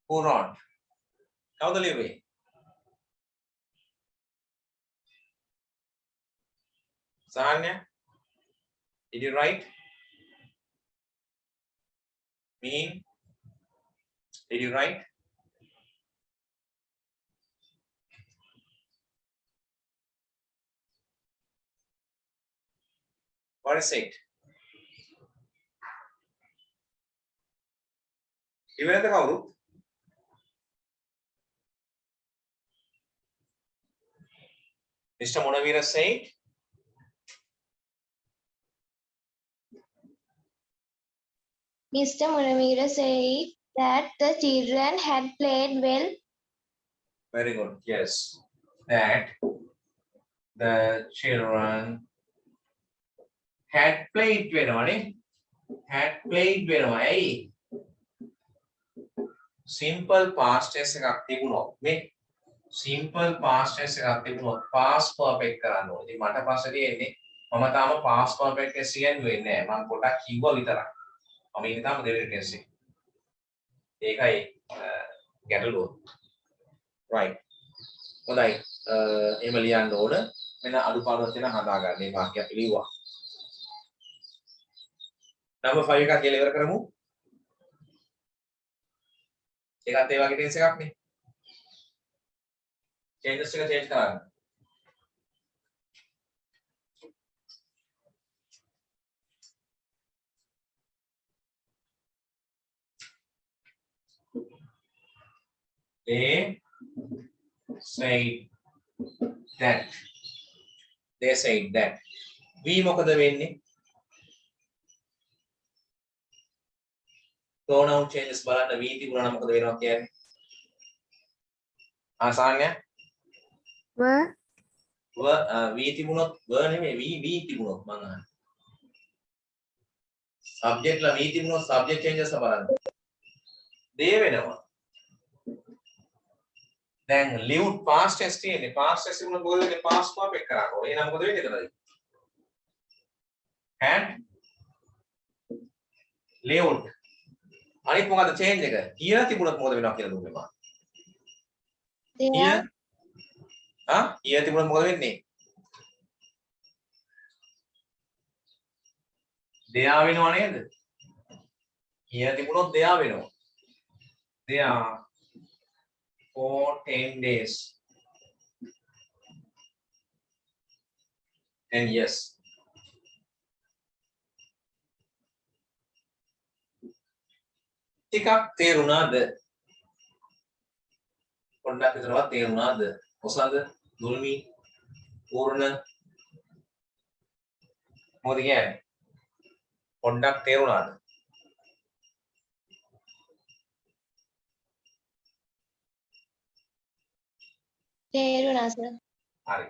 S2: Who not? කවුද ලියුවේ? Sanya? Did you write? Mean? Did you write? What is it? ඉවරද කවුරු? Mr. Munavira said,
S5: Mr. Munamira said that the children had played well.
S2: very good, yes, that the children had played වෙනවනේ. had played වෙනවා. ඇයි? simple past tense එකක් තිබුණොත් මේ simple past tense එකක් තිබුණොත් past perfect කරන්න ඕනේ. ඉතින් මට පස්සේ තියෙන්නේ මම තාම past perfect එක කියන්නේ නැහැ. මම පොඩක් කිව්වා විතරක්. මම ඉන්නේ තාම දෙවෙනි ටෙස්ට් එකේ. ඒකයි ගැටලුව. right. හොඳයි. එහෙම ලියන්න ඕන. මෙන්න අඩුපාඩුවක් තියෙන හදාගන්න මේ වාක්‍යයක් ලියුවා. number 5 එකක් කියලා ඉවර කරමු. ඒකත් ඒ වගේ ටෙන්ස් එකක් නේ. changes එක change කරන්න. They said that. They said that. We මොකද වෙන්නේ? pronoun changes බලන්න we තිබුණා නම් මොකද වෙනවා කියන්නේ? ආසාන්‍ය?
S4: were
S2: we තිබුණොත් were නෙමෙයි we තිබුණොත් මම අහන්නේ. subject ලා we තිබුණොත් subject changes බලන්න. they වෙනවා. දැන් lived past tense තියෙන්නේ. past tense තිබුණොත් මොකද වෙන්නේ? past perfect කරන්න ඕනේ. එහෙනම් මොකද වෙන්නේ එතනදී? had lived. අනිත් මොකද්ද change එක? here තිබුණොත් මොකද වෙනවා කියලා දුන්නේ මම. here here තිබුණොත් මොකද වෙන්නේ? they are වෙනව නේද? here තිබුණොත් they are වෙනවා. they are for 10 days. And yes. ටිකක් තේරුණාද? පොඩ්ඩක් විතරවත් තේරුණාද? මොසාද? දුල්මි පූර්ණ මොකද කියන්නේ? පොඩ්ඩක් තේරුණාද?
S5: තේරුණා සර්.
S2: හරි.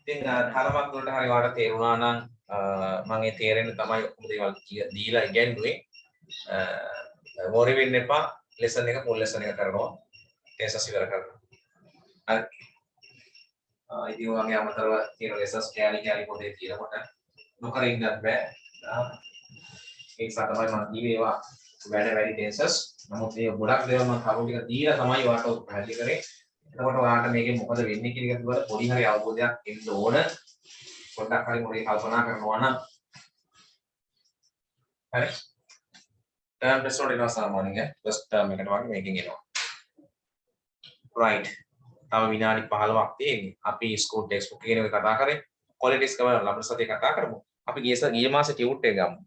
S2: ඉතින් තරමක් දුරට හරි ඔයාලට තේරුණා නම් මම ඒ තේරෙන්න තමයි ඔක්කොම දේවල් දීලා ඉගෙනුවේ. worry වෙන්න එපා. lesson එක full lesson එක කරනවා. ටෙස්ට්ස් ඉවර කරනවා. හරි. ඉතින් ඔයගේ අමතරව තියෙන lessons කැලි පොතේ තියෙනකොට නොකර ඉන්නත් බෑ. ඒක තමයි මම කිව්වේ ඒවා වැඩි ටෙන්සස්. නමුත් මේ ගොඩක් දේවල් මම කරුණු ටික දීලා තමයි ඔයාලට පැහැදිලි කරේ. එතකොට ඔයාලට මේකෙන් මොකද වෙන්නේ කියන එක පිළිබඳ පොඩි හරි අවබෝධයක් එන්න ඕන. පොඩ්ඩක් හරි මොකද කල්පනා කරනවා නම් හරි. term test වලට එනවා සාමාන්‍යයෙන් first term එකට වගේ මේකෙන් එනවා. right. තව විනාඩි 15ක් තියෙන්නේ. අපි ස්කූල් ටෙක්ස්ට් බුක් එකේ කතා කරේ qualities කවර ලබන සතියේ කතා කරමු. අපි ගිය මාසේ ටියුට් එක ගමු.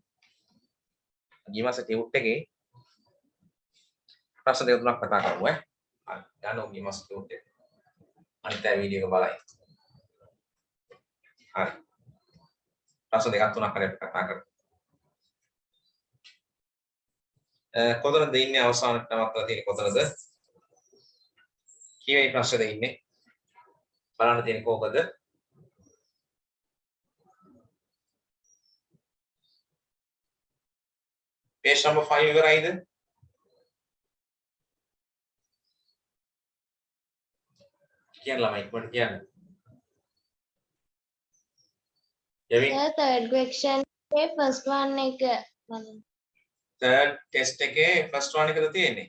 S2: ගිය මාසේ ටියුට් එකේ ප්‍රශ්න දෙක තුනක් කතා කරමු ඈ. යනවා ගිය මාසේ ටියුට් එක. අනිත් අය වීඩියෝ එක බලයි. හරි. ප්‍රශ්න දෙකක් තුනක් හරි කතා කරමු. කොතනද ඉන්නේ අවසානට නවත්තලා තියෙන්නේ කොතනද? කීවෙනි ප්‍රශ්නේද ඉන්නේ? බලන්න තියෙන්නේ කොහොමද? page number 5 ඉවරයිද? කියන්න ළමයි ඉක්මනට කියන්න. යවින්
S5: The third question එකේ first one එක
S2: third test එකේ first one එකද තියෙන්නේ?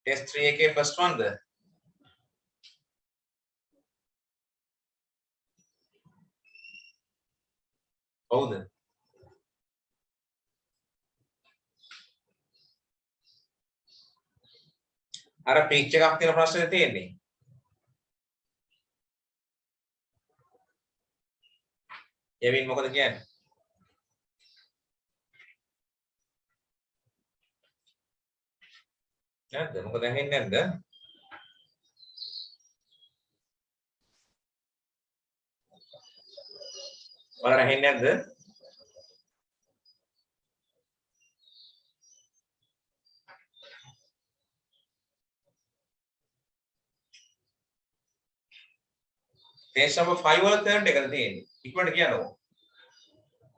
S2: test 3 එකේ first one ද? හවුද? අර page එකක් තියෙන ප්‍රශ්නේ තියෙන්නේ. යවින් මොකද කියන්නේ? නැද්ද? මොකද ඇහෙන්නේ නැද්ද? ඔයාලට ඇහෙන්නේ නැද්ද? page number 5 වල third එකද තියෙන්නේ? ඉක්මනට කියන්නකෝ.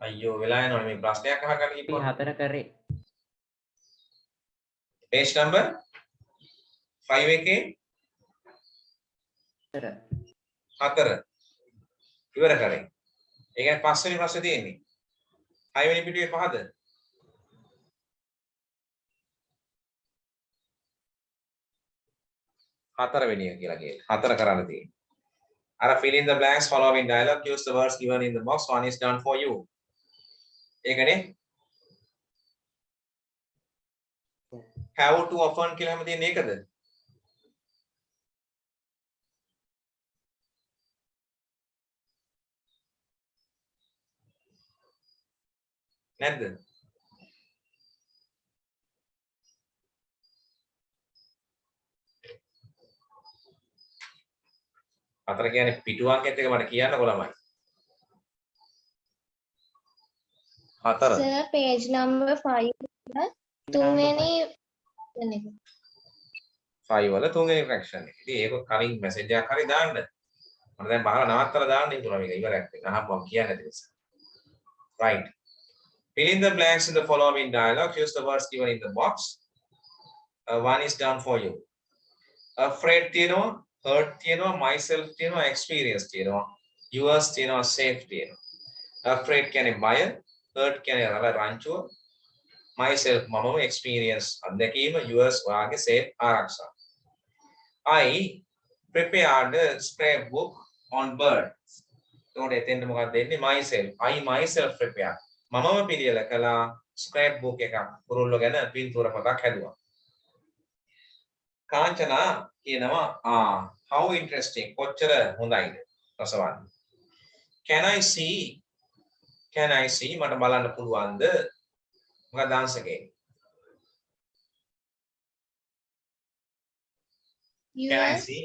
S2: අයියෝ වෙලා යනවනේ මේ ප්‍රශ්නයක් අහගන්න
S3: අපි
S2: ඉක්මනට.
S3: 4 කරේ.
S2: page number 5 එකේ 4 ඉවර කරේ. ඒ කියන්නේ පස්වෙනි ප්‍රශ්නේ තියෙන්නේ. 6 වෙනි පිටුවේ 5ද? හතරවෙනි එක කියලා කියන්නේ. 4 කරන්න තියෙන්නේ. අර fill in the blanks following dialogue use the words given in the box. One is done for you. ඒකනේ. have to often කියලා හැම තියෙන්නේ ඒකද? නැද්ද? හතර කියන්නේ පිටුවන්කෙත් එක මට කියන්නකො ළමයි. 4
S5: sir page number 5 තුන්වෙනි එක.
S2: 5 වල තුන්වෙනි fraction එක. ඉතින් ඒක කලින් message එකක් හරි දාන්න. මම දැන් බහලා නවත්තලා දාන්න ඉතුරුවා මේක ඉවරයක් වෙන. අහපුවම කියන්නේ නැති නිසා. Right. Fill in the blanks in the following dialogue. Use the words given in the box. One is done for you. Afraid තියෙනවා, hurt තියෙනවා, myself තියෙනවා, experience තියෙනවා, yours තියෙනවා, safe තියෙනවා. Afraid කියන්නේ බය, hurt කියන්නේ රංචුව, myself මමම experience අත්දැකීම, yours ඔයාගේ safe ආරක්ෂා. I prepared a scrapbook on birds. එතකොට එතෙන්ද මොකක්ද දෙන්නේ? myself. I myself prepared. මමම පිළියෙල කළා scrapbook එකක්. කුරුල්ලෝ ගැන පින්තූර පොතක් හැදුවා. කාංචනා කියනවා how interesting කොච්චර හොඳයිද රසවත්. can I see මට බලන්න පුළුවන්ද? මොකක්ද answer එකේ? can I see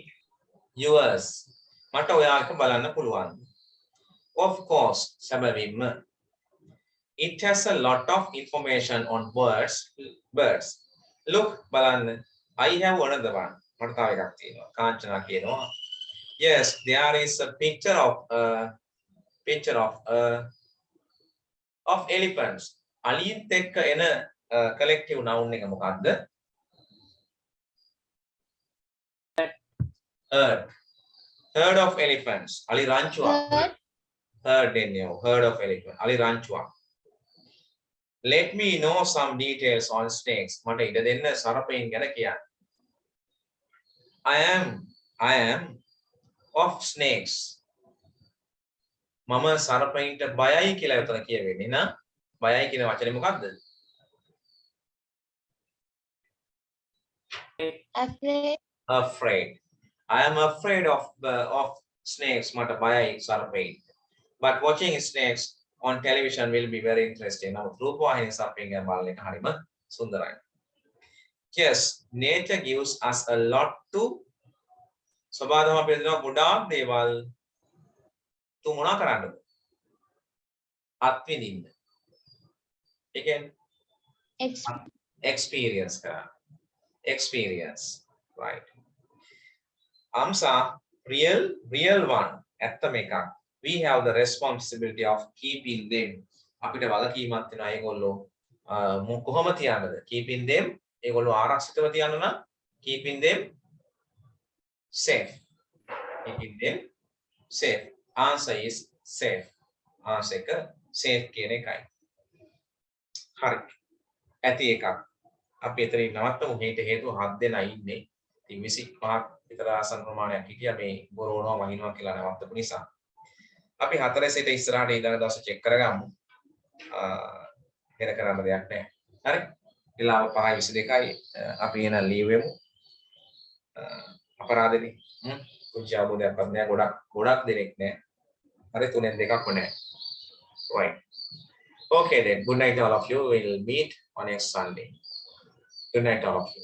S2: yours මට ඔයාලට බලන්න පුළුවන්ද? of course සැබවින්ම. it has a lot of information on birds look බලන්න. I have another one. මට තව එකක් තියෙනවා. කාංචනා කියනවා. Yes, there is a picture of elephants. අලිත් එක්ක එන collective noun එක මොකක්ද? Herd of elephants. අලි රංචුවක්. Herd එන්නේ herd of elephants. අලි රංචුවක්. Let me know some details on snakes. මට ඉඩ දෙන්න සර්පයින් ගැන කියන්න. I am of snakes. මම සර්පයින්ට බයයි කියලා උතන කියවෙන්නේ නා. බයයි කියන වචනේ මොකක්ද? Afraid. I am afraid of snakes. මට බයයි සර්පයින්. But watching snakes on television will be very interesting. Now, රූපවාහිනී සර්පයින් ගැන බලන එක හරිම සුන්දරයි. Yes, nature gives us a lot to සබාධම අපේ දෙනවා ගොඩාක් දේවල්. තු මොනා කරන්නද? අත්විඳින්න. ඒ කියන්නේ experience කරන්න. experience, right? Amsa, real one. ඇත්තම එකක්. We have the responsibility of keeping them. අපිට වගකීමක් තියෙනවා ඒගොල්ලෝ කොහොම තියන්නද? keeping them ඒගොල්ලෝ ආරක්ෂිතව තියන්න නම් keeping them safe. keeping them safe. Answer is safe. answer එක safe කියන එකයි. හරි. ඇති එකක්. අපි එතනින් නවත්තමු. මේට හේතුව 7 දෙනා ඉන්නේ. ඉතින් 25ක් විතර ආසන්න ප්‍රමාණයක් හිටියා මේ බොරවනවා වහිනවා කියලා නවත්තපු නිසා. අපි 4 සිට ඉස්සරහට ඊළඟ දවසේ චෙක් කරගමු. වෙන කරන්න දෙයක් නැහැ. හරි. වෙලාව 5:22යි. අපි එන ලීව් වෙමු. අපරාධනේ. කුංචි ආවෝදයක්වත් නැහැ. ගොඩක් දෙනෙක් නැහැ. හරි 3න් 2ක්ම නැහැ. Right. Okay then. Good night all of you. We'll meet on next Sunday. Good night all of you.